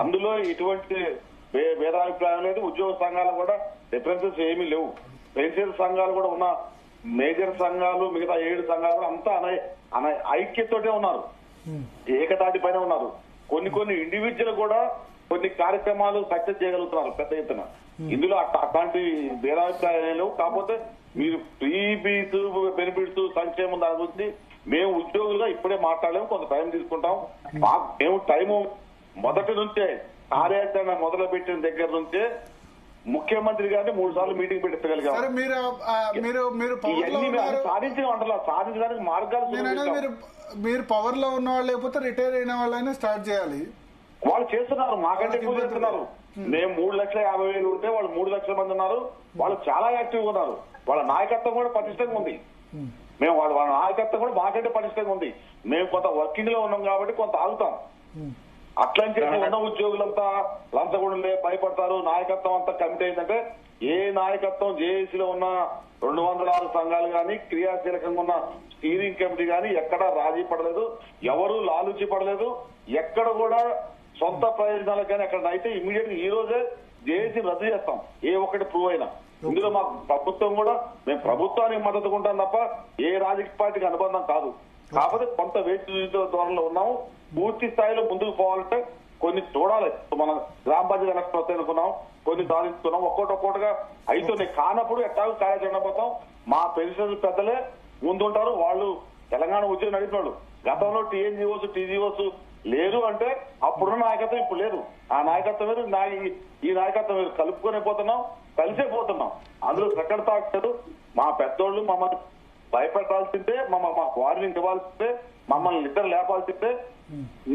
అందులో ఎటువంటి భేదాభిప్రాయం లేదు. ఉద్యోగ సంఘాలు కూడా డిఫరెన్సెస్ ఏమీ లేవు. పెన్షన్ సంఘాలు కూడా ఉన్న మేజర్ సంఘాలు, మిగతా 7 సంఘాలు కూడా అంతా ఐక్యతతోటే ఉన్నారు, ఏకతాటి పైన ఉన్నారు. కొన్ని ఇండివిజువల్ కూడా కొన్ని కార్యక్రమాలు సక్సెస్ చేయగలుగుతున్నారు పెద్ద ఎత్తున. ఇందులో అట్లాంటి భేదాభిప్రాయాలు లేవు. కాకపోతే మీరు ఫ్రీబీస్, బెనిఫిట్స్, సంక్షేమం దాని గురించి మేము ఉద్యోగులుగా ఇప్పుడే మాట్లాడలేము, కొంత టైం తీసుకుంటాం. మేము టైము మొదటి నుంచే కార్యాచరణ మొదలు పెట్టిన దగ్గర నుంచే ముఖ్యమంత్రి గారిని 3 సార్లు మీటింగ్ పెట్టగలిగాం. సాధించడానికి మార్గాలు మీరు పవర్ లో ఉన్న వాళ్ళు లేకపోతే రిటైర్ అయిన వాళ్ళైనా స్టార్ట్ చేయాలి. వాళ్ళు చేస్తున్నారు, మాకంటే ఎక్కువ చేస్తున్నారు. మేము 3,50,000 ఉంటే వాళ్ళు 3 లక్షల మంది ఉన్నారు. వాళ్ళు చాలా యాక్టివ్ గా ఉన్నారు. వాళ్ళ నాయకత్వం కూడా పటిష్టంగా ఉంది. మేము వాళ్ళ నాయకత్వం కూడా మాకంటే పటిష్టంగా ఉంది. మేము కొంత వర్కింగ్ లో ఉన్నాం కాబట్టి కొంత ఆగుతాం. అట్లని చెప్పి ఉన్న ఉద్యోగులంతా లంచగొండలే భయపడతారు. నాయకత్వం అంతా కమిటీ అయిందంటే ఏ నాయకత్వం జేఏసీలో ఉన్న 206 సంఘాలు గాని, క్రియాశీలకంగా ఉన్న స్టీరింగ్ కమిటీ గాని ఎక్కడా రాజీ పడలేదు, ఎవరు లాలూచి పడలేదు. ఎక్కడ కూడా సొంత ప్రయోజనాలకు కానీ ఎక్కడ అయితే ఇమీడియట్ గా ఈ రోజే జేఏసీ రద్దు చేస్తాం, ఏ ఒక్కటి ప్రూవ్ అయినా. ఇందులో మాకు ప్రభుత్వం కూడా, మేము ప్రభుత్వానికి మద్దతుగా ఉంటాం తప్ప ఏ రాజకీయ పార్టీకి అనుబంధం కాదు. కాకపోతే కొంత వేచి ధోరణిలో ఉన్నాము. పూర్తి స్థాయిలో ముందుకు పోవాలంటే కొన్ని చూడాలి. మనం గ్రామ పంచాయతీ ఎలక్షన్ వస్తాయి అనుకున్నాం, కొన్ని సాధించుకున్నాం, ఒక్కొక్కటిగా అయితే కానప్పుడు ఎట్లాగో కార్యాచరణ పోతాం. మా పెన్షన్ పెద్దలే ముందుంటారు. వాళ్ళు తెలంగాణ ఉద్యోగం నడిపినాడు. గతంలో టీఎన్జిఓస్, టీజీఓస్ లేదు అంటే అప్పుడున్న నాయకత్వం ఇప్పుడు లేదు. ఆ నాయకత్వం మీద ఈ నాయకత్వం మీద కలుపుకొని పోతున్నాం, కలిసే పోతున్నాం. అందులో సెకండ్ థాట్ లేదు. మా పెద్దోళ్ళు మమ్మల్ని భయపెట్టాల్సిందే, మాకు వార్నింగ్ ఇవ్వాల్సిందే, మమ్మల్ని నిద్ర లేపాల్సిందే,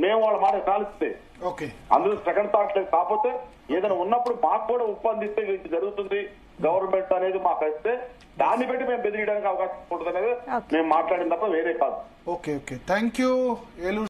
మేము వాళ్ళ మాట వినాల్సిందే. అందులో సెకండ్ థాట్ లేదు. కాకపోతే ఏదైనా ఉన్నప్పుడు మాకు కూడా ఒప్పందిస్తే జరుగుతుంది గవర్నమెంట్ అనేది మాకు వస్తే దాన్ని బట్టి మేము బెదిరియడానికి అవకాశం ఉంటుంది అనేది మేము మాట్లాడిన తప్ప వేరే కాదు. Okay, thank you.